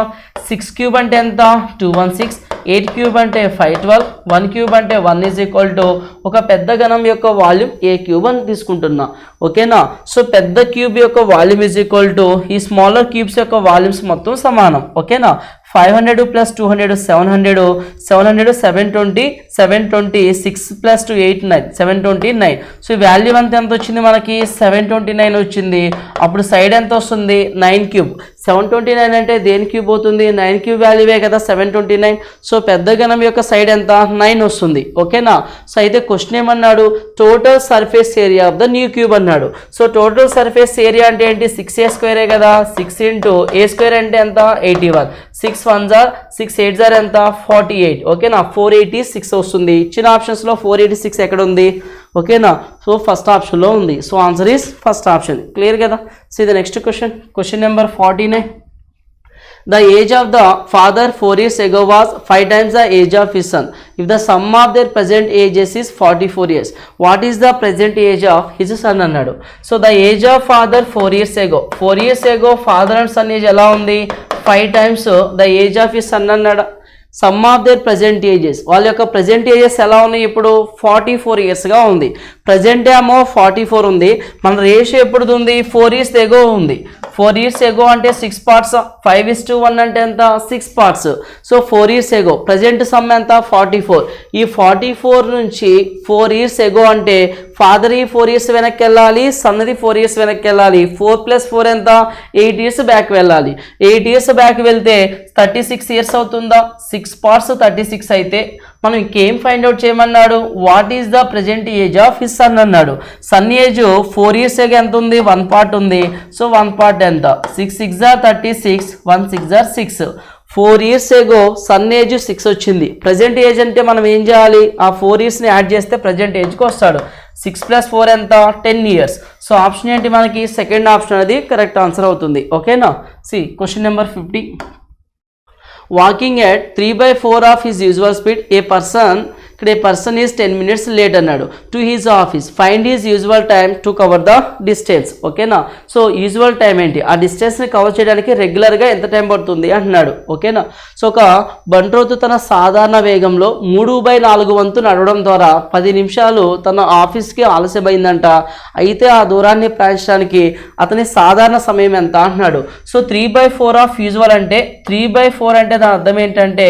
6 క్యూబ్ అంటే ఎంత? 216. 8 క్యూబ్ అంటే 512. 1 క్యూబ్ అంటే 1 ఈజ్ ఈక్వల్ టు ఒక పెద్ద ఘనం యొక్క వాల్యూమ్ A క్యూబ్ అని తీసుకుంటున్నా. ఓకేనా. సో పెద్ద క్యూబ్ యొక్క వాల్యూమ్ ఈజ్ ఈక్వల్ టు ఈ స్మాలర్ క్యూబ్స్ యొక్క వాల్యూమ్స్ మొత్తం సమానం. ఓకేనా. 500 ప్లస్ 200 700, 700 720, 720 6 ప్లస్ 2 8 9 729. సో ఈ వాల్యూ అంతా ఎంత వచ్చింది మనకి 729 వచ్చింది. అప్పుడు సైడ్ ఎంత వస్తుంది 9 క్యూబ్. 729 అంటే దేని క్యూబ్ అవుతుంది 9 క్యూబ్ వాల్యూవే కదా 729. సో పెద్ద గణం యొక్క సైడ్ ఎంత 9 వస్తుంది. ఓకేనా. సో అయితే క్వశ్చన్ ఏమన్నాడు total surface area of the new cube అన్నాడు. సో టోటల్ సర్ఫేస్ ఏరియా అంటే ఏంటి 6a స్క్వేరే కదా. 6 ఇంటూ a స్క్వేర్ అంటే ఎంత 81. 6 1 జార్ 6 8 జార్ ఎంత 48. ఓకేనా 486 వస్తుంది. ఇచ్చిన ఆప్షన్స్లో 486 ఎక్కడ ఉంది ఓకేనా. సో ఫస్ట్ ఆప్షన్లో ఉంది. So answer is first option. Clear కదా. So the next question number 49. The age of the father 4 years ago was 5 times the age of his son. If the sum of their present ages is 44 years, what is the present age of his son అన్నాడు. So the age of father 4 years ago, 4 years ago father and son age ఎలా ఉంది 5 times the age of his son అన్నాడు. Some of their present ages వాళ్ళ యొక్క present ages ఎలా ఉన్నాయి ఇప్పుడు 44 ఇయర్స్గా ఉంది. ప్రజెంట్ ఏమో 44 ఉంది. మన రేషియో ఎప్పుడు ఉంది 4 years ఎగో ఉంది. 4 years ఎగో అంటే 6 parts, 5:1 అంటే ఎంత 6 parts. సో 4 years ఎగో ప్రజెంట్ సమ్ ఎంత 44. ఈ 44 నుంచి 4 years ఎగో అంటే ఫాదర్ ఈ 4 years వెనక్కి వెళ్ళాలి, సన్నది 4 years వెనక్కి వెళ్ళాలి. 4 + 4 ఎంత 8 years బ్యాక్ వెళ్ళాలి. 8 years బ్యాక్ వెళ్తే 36 years అవుతుందా. 6 parts 36 అయితే మనం ఇంకేం ఫైండ్ అవుట్ చేయమన్నాడు what is the present age of his son అన్నాడు. సన్ ఏజ్ 4 years ఎంత ఉంది 1 part ఉంది. సో 1 part ఎంత 6 6 జార్ 36, 1 6 జార్ 6. 4 years ఎగో సన్ ఏజ్ 6 వచ్చింది. ప్రజెంట్ ఏజ్ అంటే మనం ఏం చేయాలి ఆ 4 yearsని యాడ్ చేస్తే ప్రజెంట్ ఏజ్కి వస్తాడు. 6 + 4 ఎంత 10 years. సో ఆప్షన్ ఏంటి మనకి సెకండ్ ఆప్షన్ అది కరెక్ట్ ఆన్సర్ అవుతుంది. ఓకేనా. C question number 50. Walking at 3/4 of his usual speed a person is 10 minutes late అన్నాడు to his office. Find his usual time to cover the distance. ఓకేనా. So usual time ఏంటి ఆ డిస్టెన్స్ని cover చేయడానికి రెగ్యులర్గా ఎంత time పడుతుంది అంటున్నాడు. ఓకేనా. సో ఒక బంట్రోతు తన సాధారణ వేగంలో 3/4 వంతు నడవడం ద్వారా 10 నిమిషాలు తన ఆఫీస్కి ఆలస్యమైందంట. అయితే ఆ దూరాన్ని ప్రయాణించడానికి అతని సాధారణ సమయం ఎంత అంటున్నాడు. సో 3/4 ఆఫ్ యూజువల్ అంటే 3/4 అంటే దాని అర్థం ఏంటంటే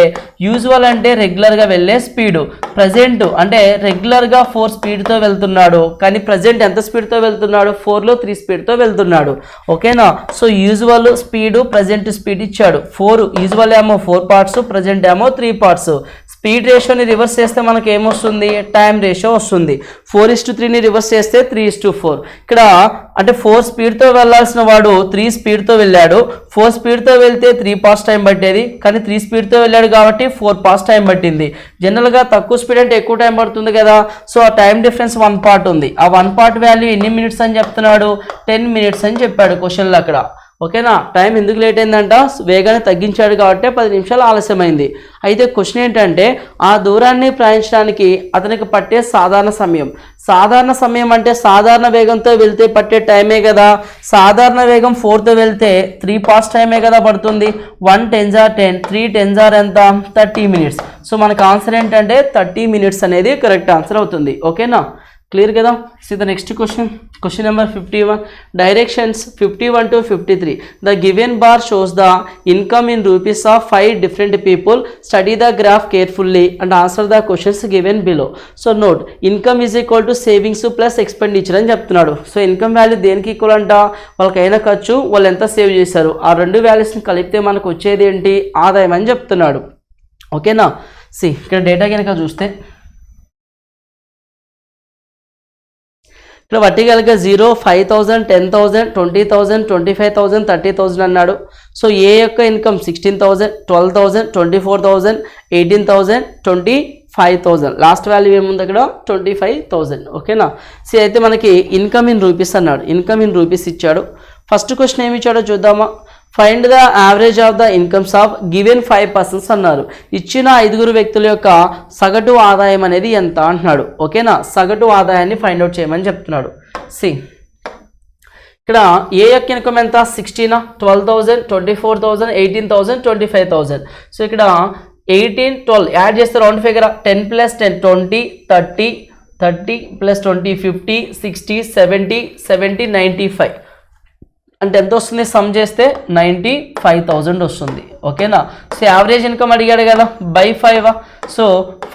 యూజువల్ అంటే రెగ్యులర్గా వెళ్ళే స్పీడు. ప్రజెంట్ అంటే రెగ్యులర్గా 4 స్పీడ్తో వెళ్తున్నాడు కానీ ప్రజెంట్ ఎంత స్పీడ్తో వెళ్తున్నాడు 4లో 3 స్పీడ్తో వెళ్తున్నాడు. ఓకేనా. So usual speed present speed ఇచ్చాడు. 4 యూజువల్ ఏమో 4 parts, ప్రజెంట్ ఏమో 3 parts. స్పీడ్ రేషియోని రివర్స్ చేస్తే మనకి ఏమొస్తుంది టైం రేషియో వస్తుంది. 4:3ని రివర్స్ చేస్తే 3:4. ఇక్కడ అంటే 4 స్పీడ్తో వెళ్ళాల్సిన వాడు 3 స్పీడ్తో వెళ్ళాడు. 4 స్పీడ్తో వెళ్తే 3 parts టైం పట్టేది కానీ 3 స్పీడ్తో వెళ్ళాడు కాబట్టి 4 parts టైం పట్టింది. జనరల్గా తక్కువ స్పీడ్ అంటే ఎక్కువ టైం పడుతుంది కదా. సో ఆ టైం డిఫరెన్స్ 1 part ఉంది. ఆ 1 part వాల్యూ ఎన్ని మినిట్స్ అని చెప్తున్నాడు 10 minutes అని చెప్పాడు క్వశ్చన్లో అక్కడ. ఓకేనా. టైం ఎందుకు లేట్ అయిందంట వేగాన్ని తగ్గించాడు కాబట్టి 10 నిమిషాలు ఆలస్యమైంది. అయితే క్వశ్చన్ ఏంటంటే ఆ దూరాన్ని ప్రయాణించడానికి అతనికి పట్టే సాధారణ సమయం. సాధారణ సమయం అంటే సాధారణ వేగంతో వెళ్తే పట్టే టైమే కదా. సాధారణ వేగం 4తో వెళ్తే 3 parts టైమే కదా పడుతుంది. 1 10 జార్ 10, 3 10 జార్ ఎంత 30 minutes. సో మనకు ఆన్సర్ ఏంటంటే 30 minutes అనేది కరెక్ట్ ఆన్సర్ అవుతుంది. ఓకేనా. క్లియర్ కదా. C the next question number 51. Directions 51 to 53. The given bar shows the income in rupees of 5 different people. Study the graph carefully and answer the questions given below. So note income is equal to savings plus expenditure అని చెప్తున్నాడు. So income value దేనికి equal అంట వాళ్ళకైనా ఖర్చు వాళ్ళు ఎంత save చేశారు ఆ రెండు వాల్యూస్ని కలిపితే మనకు వచ్చేది ఏంటి ఆదాయం అని చెప్తున్నాడు. ఓకేనా. సి ఇక్కడ డేటా కనుక చూస్తే ఇక్కడ వర్టికల్గా 0, 5,000, 10,000, 20,000, 25,000, 30,000 అన్నాడు. సో ఏ యొక్క ఇన్కమ్ 16,000, 12,000, 24,000, 18,000, 25,000. లాస్ట్ వాల్యూ ఏముంది అక్కడ 25,000. ఓకేనా. సో అయితే మనకి ఇన్కమ్ ఇన్ రూపీస్ అన్నాడు. ఇన్కమ్ ఇన్ రూపీస్ ఇచ్చాడు. ఫస్ట్ క్వశ్చన్ ఏమి ఇచ్చాడో చూద్దామా. Find the average of the incomes of given 5 persons అన్నారు. ఇచ్చిన 5 వ్యక్తుల యొక్క సగటు ఆదాయం అనేది ఎంత అంటున్నాడు. ఓకేనా. సగటు ఆదాయాన్ని ఫైండ్ అవుట్ చేయమని చెప్తున్నాడు. సి ఇక్కడ ఏ యొక్క ఇన్కమ్ ఎంత 16, 12,000, 24,000, 18,000, 25,000. సో ఇక్కడ 18, 12 యాడ్ చేస్తే రౌండ్ ఫిగర్ 10 + 10 20, 30, 30 + 20 50, 60, 70, 70, 95. అంటే ఎంత వస్తుంది, సమ్ చేస్తే 95,000 వస్తుంది. ఓకేనా. సో యావరేజ్ ఇన్కమ్ అడిగాడు కదా, బై 5. సో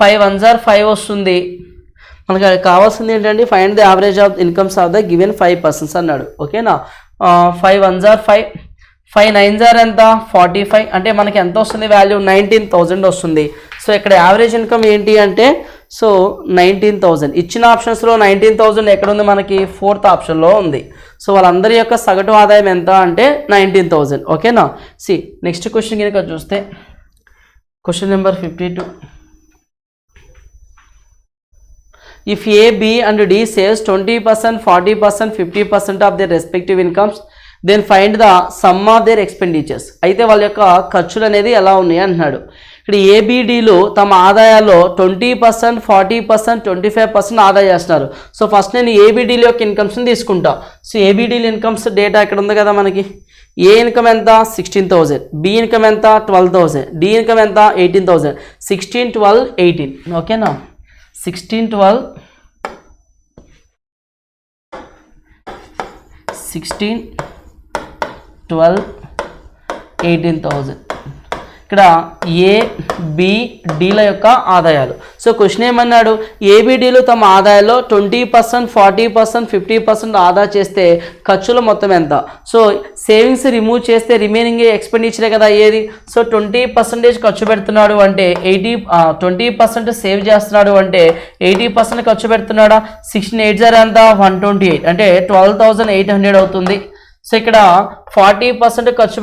5 1s are 5 వస్తుంది. మనకు కావాల్సింది ఏంటంటే find the average of incomes of the given 5 persons అన్నాడు. ఓకేనా. 5 1s are 5, 5 9s are ఎంత 45, అంటే మనకి ఎంత వస్తుంది వాల్యూ 19,000 వస్తుంది. సో ఇక్కడ యావరేజ్ ఇన్కమ్ ఏంటి అంటే సో 19,000. ఇచ్చిన ఆప్షన్స్లో 19,000 ఎక్కడ ఉంది మనకి, 4th ఆప్షన్లో ఉంది. సో వాళ్ళందరి యొక్క సగటు ఆదాయం ఎంత అంటే 19,000. ఓకేనా. సి నెక్స్ట్ క్వశ్చన్ కనుక చూస్తే question number 52. If A, B and D saves 20%, 40%, 50% of their respective incomes, then find the sum of their expenditures. అయితే వాళ్ళ యొక్క ఖర్చులు అనేది ఎలా ఉన్నాయి అంటున్నాడు. ఇక్కడ ఏబిడిలు తమ ఆదాయాల్లో 20%, 40%, 25% ఆదా చేస్తున్నారు. సో ఫస్ట్ నేను ఏబిడిల యొక్క ఇన్కమ్స్ని తీసుకుంటా. సో ఏబిడిల ఇన్కమ్స్ డేటా ఇక్కడ ఉంది కదా మనకి. ఏ ఇన్కమ్ ఎంత 16,000, బి ఇన్కమ్ ఎంత 12,000, డి ఇన్కమ్ ఎంత 18,000. 16, 12, 18. ఓకేనా. 16, 12, 18,000. ఇక్కడ ఏబిడిల యొక్క ఆదాయాలు. సో క్వశ్చన్ ఏమన్నాడు, ఏబిడిలు తమ ఆదాయాల్లో 20%, 40%, 50% ఆదా చేస్తే ఖర్చులు మొత్తం ఎంత. సో సేవింగ్స్ రిమూవ్ చేస్తే రిమైనింగ్ ఎక్స్పెండిచరే కదా ఏది. సో 20% ఖర్చు పెడుతున్నాడు అంటే 20% సేవ్ చేస్తున్నాడు అంటే 80% ఖర్చు పెడుతున్నాడా. 16 8s are ఎంత 128, అంటే 12,800 అవుతుంది. సో ఇక్కడ 40% ఖర్చు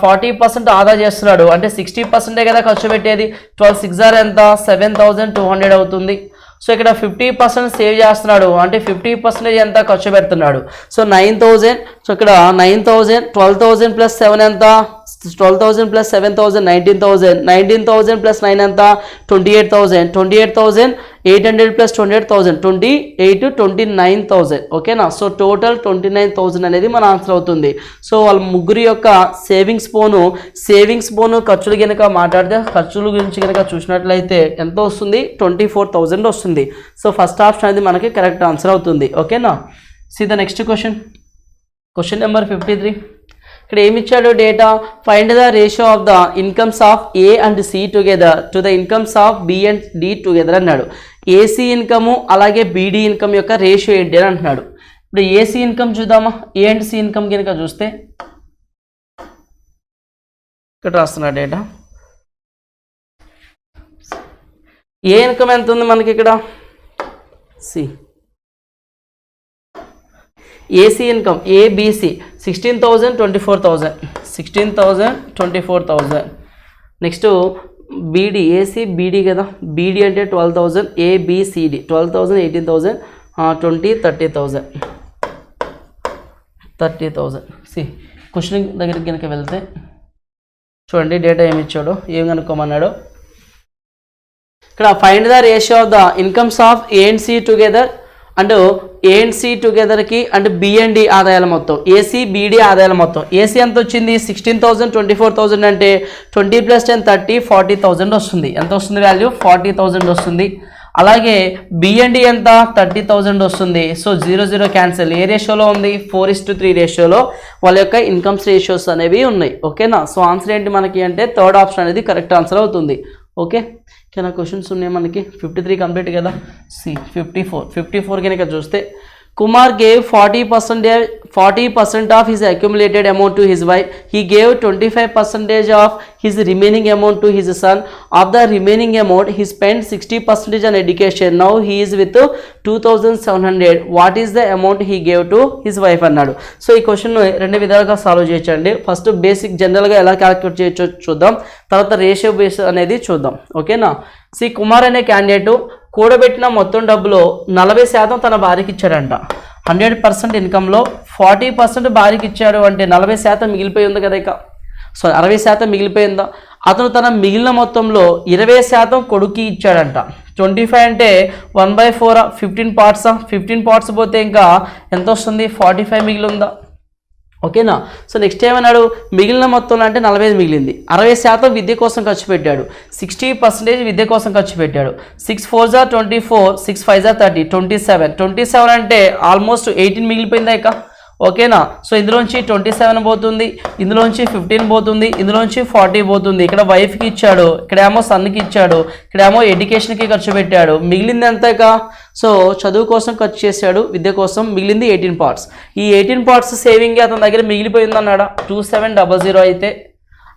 40% ఆదా చేస్తున్నాడు అంటే 60% కదా ఖర్చు పెట్టేది. 12 6s are ఎంత 7,200 అవుతుంది. సో ఇక్కడ 50% సేవ్ చేస్తున్నాడు అంటే 50% ఎంత ఖర్చు పెడుతున్నాడు. సో 9,000. సో ఇక్కడ 9,000, 12,000 + 7 ఎంత 12,000 + 7,000 19,000, 19,000 + 9 ఎంత 28,000, 28,800 + 28,000 28 29,000. ఓకేనా. సో టోటల్ 29,000 అనేది మన ఆన్సర్ అవుతుంది. సో వాళ్ళ ముగ్గురు యొక్క సేవింగ్స్ బోను ఖర్చులు కనుక మాట్లాడితే ఖర్చుల గురించి కనుక చూసినట్లయితే ఎంత వస్తుంది 24,000 వస్తుంది. సో ఫస్ట్ ఆప్షన్ అనేది మనకి కరెక్ట్ ఆన్సర్ అవుతుంది. ఓకేనా. See the next question number 53. ఇక్కడ ఏమి ఇచ్చాడు data, find the ratio of the incomes of A and C together to the incomes of B and D together అన్నాడు. ఏసీ ఇన్కమ్ అలాగే BD income యొక్క ratio ఏంటి అని అంటున్నాడు. ఇప్పుడు ఏసీ ఇన్కమ్ చూద్దామా. ఏ అండ్ సి ఇన్కమ్ కనుక చూస్తే ఇక్కడ రాస్తున్నా డేటా. ఏ ఇన్కమ్ ఎంత ఉంది మనకి ఇక్కడ, see AC income ABC 16,000, 24,000, 16,000, 24,000. Next BD AC BD కదా, బీడీ అంటే 12,000, ఏబిసిడి 12,000, 18,000, 20, 30,000, 30,000. సి క్వశ్చన్ దగ్గరికి కనుక వెళ్తే చూడండి డేటా ఏమి ఇచ్చాడో, ఏం కనుక్కోమన్నాడో. ఇక్కడ find the ratio of the incomes of A and C together and A and C టుగెదర్కి అంటే బి అండ్ డి ఆదాయాల మొత్తం, ఏసీ బీడీ ఆదాయాల మొత్తం. ఏసీ ఎంత వచ్చింది 16,000, 24,000 అంటే 20 + 10 30, 40,000 వస్తుంది. ఎంత వస్తుంది వాల్యూ 40,000 వస్తుంది. అలాగే బి అండ్ డి ఎంత 30,000 వస్తుంది. So 0 0 cancel. ఏ రేషియోలో ఉంది 4:3 రేషియోలో వాళ్ళ యొక్క ఇన్కమ్స్ రేషియోస్ అనేవి ఉన్నాయి. ఓకేనా. సో ఆన్సర్ ఏంటి మనకి అంటే థర్డ్ ఆప్షన్ అనేది కరెక్ట్ ఆన్సర్ అవుతుంది. ఓకే. కింద క్వశ్చన్స్ ఉన్నాయి మనకి. 53 కంప్లీట్ కదా. సి 54 కనుక చూస్తే Kumar gave 40% of his accumulated amount to his wife. He gave 25% of his remaining amount to his son. Of the remaining amount, he spent 60% on education. Now he is with 2,700. What is the amount he gave to his wife అన్నాడు. So ఈ question రెండు విధాలుగా solve చేయొచ్చండి. First basic జనరల్గా ఎలా calculate చేయొచ్చో చూద్దాం, తర్వాత ratio base అనేది చూద్దాం. ఓకేనా. సి కుమార్ అనే క్యాండిడేట్ కూడబెట్టిన మొత్తం డబ్బులో 40% తన భార్యకి ఇచ్చాడంట. 100% ఇన్కంలో 40% భార్యకి ఇచ్చాడు అంటే 40% మిగిలిపోయి ఉంది కదా. ఇక సో 60% మిగిలిపోయిందా. అతను తన మిగిలిన మొత్తంలో 20% కొడుక్కి ఇచ్చాడంట. 25 అంటే 1/4, 15 parts. 15 parts పోతే ఇంకా ఎంత వస్తుంది 45 మిగిలి ఉందా. ఓకేనా. సో నెక్స్ట్ ఏమన్నాడు, మిగిలిన మొత్తంలో అంటే 45 మిగిలింది. 60% విద్య కోసం ఖర్చు పెట్టాడు. 60% విద్య కోసం ఖర్చు పెట్టాడు. 6 4s are 24, 6 5s are 30, 27 అంటే ఆల్మోస్ట్ 18 మిగిలిపోయిందా. ఇక ఓకేనా. సో ఇందులోంచి 27 పోతుంది, ఇందులోంచి 15 పోతుంది, ఇందులోంచి 40 పోతుంది. ఇక్కడ వైఫ్కి ఇచ్చాడు, ఇక్కడేమో సన్కి ఇచ్చాడు, ఇక్కడేమో ఎడ్యుకేషన్కి ఖర్చు పెట్టాడు. మిగిలింది ఎంతగా? సో చదువు కోసం ఖర్చు చేశాడు, విద్య కోసం. మిగిలింది 18 పార్ట్స్. ఈ 18 పార్ట్స్ సేవింగ్ అతని దగ్గర మిగిలిపోయింది అన్నాడా 2700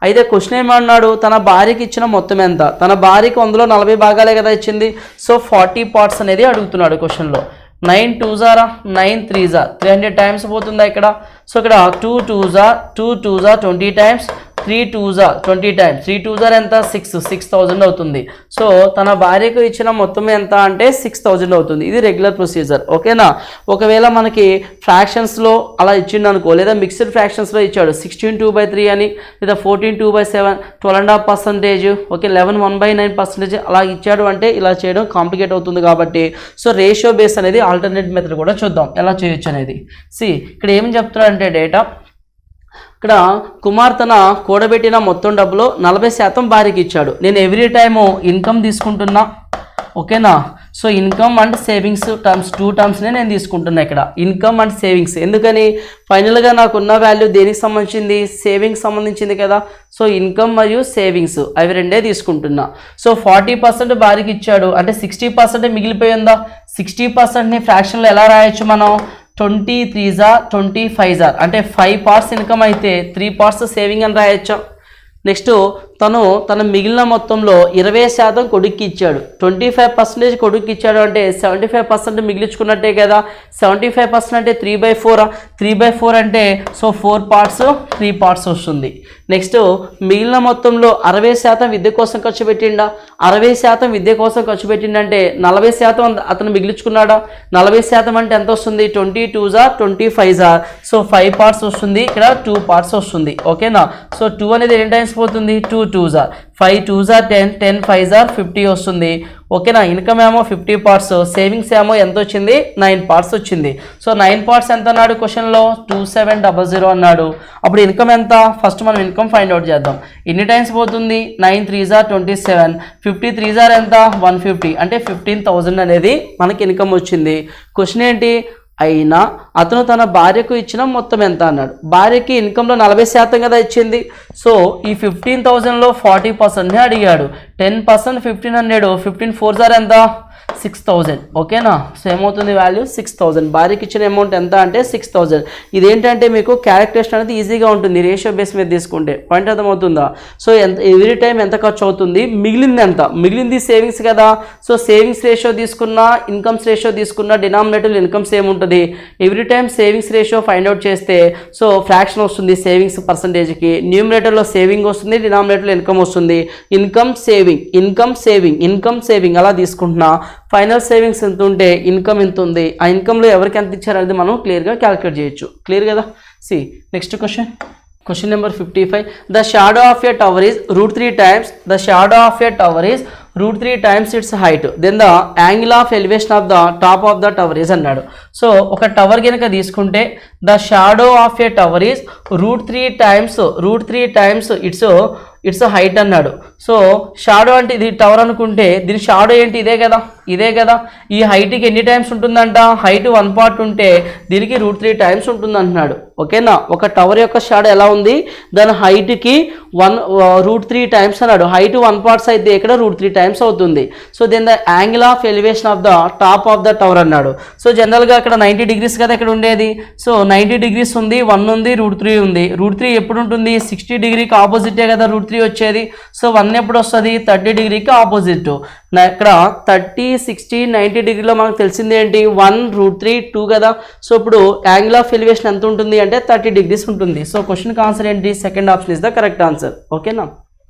అయితే క్వశ్చన్ ఏమన్నాడు, తన భార్యకి ఇచ్చిన మొత్తం ఎంత? తన భార్యకి 140 భాగాలే కదా ఇచ్చింది. సో 40 పార్ట్స్ అనేది అడుగుతున్నాడు క్వశ్చన్లో. 9 2s 9 3s 300 టైమ్స్ పోతుందా ఇక్కడ. సో ఇక్కడ 2 2s 20 times, 3 2s 20 times, 3 2s ఎంత 6000 అవుతుంది. సో తన భార్యకు ఇచ్చిన మొత్తం ఎంత అంటే 6000 అవుతుంది. ఇది రెగ్యులర్ ప్రొసీజర్. ఓకేనా. ఒకవేళ మనకి ఫ్రాక్షన్స్లో అలా ఇచ్చిండు అనుకో, లేదా మిక్స్డ్ ఫ్రాక్షన్స్లో ఇచ్చాడు 16 2/3 అని, లేదా 14 2/7, 12.5%, ఓకే 11 1/9% అలా ఇచ్చాడు అంటే ఇలా చేయడం కాంప్లికేట్ అవుతుంది కాబట్టి సో రేషియో బేస్ అనేది ఆల్టర్నేట్ మెథడ్ కూడా చూద్దాం ఎలా చేయొచ్చు అనేది. ఇక్కడ ఏమని చెప్తున్నాడంటే డేటా, ఇక్కడ కుమార్ తన కూడబెట్టిన మొత్తం డబ్బులో 40% భార్యకి ఇచ్చాడు. నేను ఎవ్రీ టైము ఇన్కమ్ తీసుకుంటున్నా. ఓకేనా. So income and savings terms 2 టర్మ్స్నే నేను తీసుకుంటున్నా ఇక్కడ, ఇన్కమ్ అండ్ సేవింగ్స్. ఎందుకని ఫైనల్గా నాకున్న వాల్యూ దేనికి సంబంధించింది? సేవింగ్స్ సంబంధించింది కదా. సో ఇన్కమ్ మరియు సేవింగ్స్ అవి రెండే తీసుకుంటున్నా. సో 40% భార్యకి ఇచ్చాడు అంటే 60% మిగిలిపోయిందా. 60%ని ఫ్రాక్షన్లో ఎలా రాయొచ్చు మనం? 23s 25s అంటే 5 పార్ట్స్ ఇన్కమ్ అయితే 3 పార్ట్స్ సేవింగ్ అని రాయొచ్చా. నెక్స్ట్ తన మిగిలిన మొత్తంలో 20% కొడుక్కి ఇచ్చాడు. 25% కొడుక్కి ఇచ్చాడు అంటే 75% మిగిలించుకున్నట్టే కదా. 75% అంటే 3/4. 3/4 అంటే సో 4 పార్ట్స్ 3 పార్ట్స్ వస్తుంది. నెక్స్ట్ మిగిలిన మొత్తంలో 60% విద్య కోసం ఖర్చు పెట్టిండా. 60% విద్య కోసం ఖర్చు పెట్టిండంటే 40% అతను మిగిలించుకున్నాడా. 40% అంటే ఎంత వస్తుంది? 22s 25s. సో 5 పార్ట్స్ వస్తుంది, ఇక్కడ 2 పార్ట్స్ వస్తుంది. ఓకేనా. సో 2 అనేది ఎన్ని టైమ్స్ పోతుంది? 2 2s 5 2s 10 10 5s 50 వస్తుంది. ఓకేనా. ఇన్కమ్ ఏమో 50 పార్ట్స్, సేవింగ్స్ ఏమో ఎంత వచ్చింది? 9 పార్ట్స్ వచ్చింది. సో 9 పార్ట్స్ ఎంత అన్నాడు క్వశ్చన్లో? 2700 అన్నాడు. అప్పుడు ఇన్కమ్ ఎంత? ఫస్ట్ మనం ఇన్కమ్ ఫైండ్ అవుట్ చేద్దాం. ఎన్ని టైమ్స్ పోతుంది? 9 3s 27, 50 3s ఎంత? 150 అంటే 15,000 అనేది మనకి ఇన్కమ్ వచ్చింది. క్వశ్చన్ ఏంటి? అయినా అతను తన భార్యకు ఇచ్చిన మొత్తం ఎంత అన్నాడు. భార్యకి ఇన్కంలో 40% కదా ఇచ్చింది. సో ఈ 15,000లో 40%నే అడిగాడు. 10% 1500, 15 4s ఎంత? 6000. ఓకేనా. సో ఏమవుతుంది వాల్యూ? 6000. భార్యకి ఇచ్చిన అమౌంట్ ఎంత అంటే 6000. ఇదేంటంటే మీకు క్యాలిక్యులేషన్ అనేది ఈజీగా ఉంటుంది రేషియో బేస్ మీద తీసుకుంటే. పాయింట్ అర్థమవుతుందా? సో ఎవ్రీ టైం ఎంత ఖర్చు అవుతుంది, మిగిలింది ఎంత? మిగిలింది సేవింగ్స్ కదా. సో సేవింగ్స్ రేషియో తీసుకున్నా, ఇన్కమ్స్ రేషియో తీసుకున్నా డినామినేటర్ ఇన్కమ్ సేమ్ ఉంటుంది. Every time savings ratio find out చేస్తే సో ఫ్రాక్షన్ వస్తుంది సేవింగ్స్ పర్సంటేజ్కి. న్యూమినేటర్లో సేవింగ్ వస్తుంది, డినామినేటర్లో ఇన్కమ్ వస్తుంది. Income saving, income saving, income saving అలా తీసుకుంటున్నా. ఫైనల్ సేవింగ్స్ ఎంత ఉంటే ఇన్కమ్ ఎంత ఉంది, ఆ ఇన్కమ్లో ఎవరికి ఎంత ఇచ్చారనేది మనం క్లియర్గా క్యాలిక్యులేట్ చేయొచ్చు. క్లియర్ కదా. Next question number 55. The shadow of a tower is √3 times the shadow of a tower is √3 times its height, then the angle of elevation of the top of the tower is అన్నాడు. So ఒక tower కనుక తీసుకుంటే the shadow of a tower is √3 times its height అన్నాడు. So shadow అంటే ఇది tower అనుకుంటే దీని shadow ఏంటి? ఇదే కదా. ఈ హైట్కి ఎన్ని టైమ్స్ ఉంటుందంట? హైట్ 1 part ఉంటే దీనికి √3 times ఉంటుంది అంటున్నాడు. ఓకేనా. ఒక టవర్ యొక్క షాడో ఎలా ఉంది? దాని హైట్కి √3 times అన్నాడు. హైట్ 1 parts అయితే ఇక్కడ √3 times అవుతుంది. So then the angle of elevation of the top of the tower అన్నాడు. సో జనరల్గా అక్కడ 90 degrees కదా ఇక్కడ ఉండేది. సో 90 degrees ఉంది, 1 ఉంది, √3 ఉంది. √3 ఎప్పుడు ఉంటుంది? 60 degreeకి ఆపోజిటే కదా √3 వచ్చేది. సో 1 ఎప్పుడు వస్తుంది? 30 degreeకి ఆపోజిట్. ఇక్కడ 30 60 90 డిగ్రీలో మనకు తెలిసింది ఏంటి? 1 √3 2 కదా. సో ఇప్పుడు యాంగిల్ ఆఫ్ ఎలివేషన్ ఎంత ఉంటుంది అంటే 30 degrees ఉంటుంది. సో క్వశ్చన్కి ఆన్సర్ ఏంటి? Second option is the correct answer. ఓకేనా.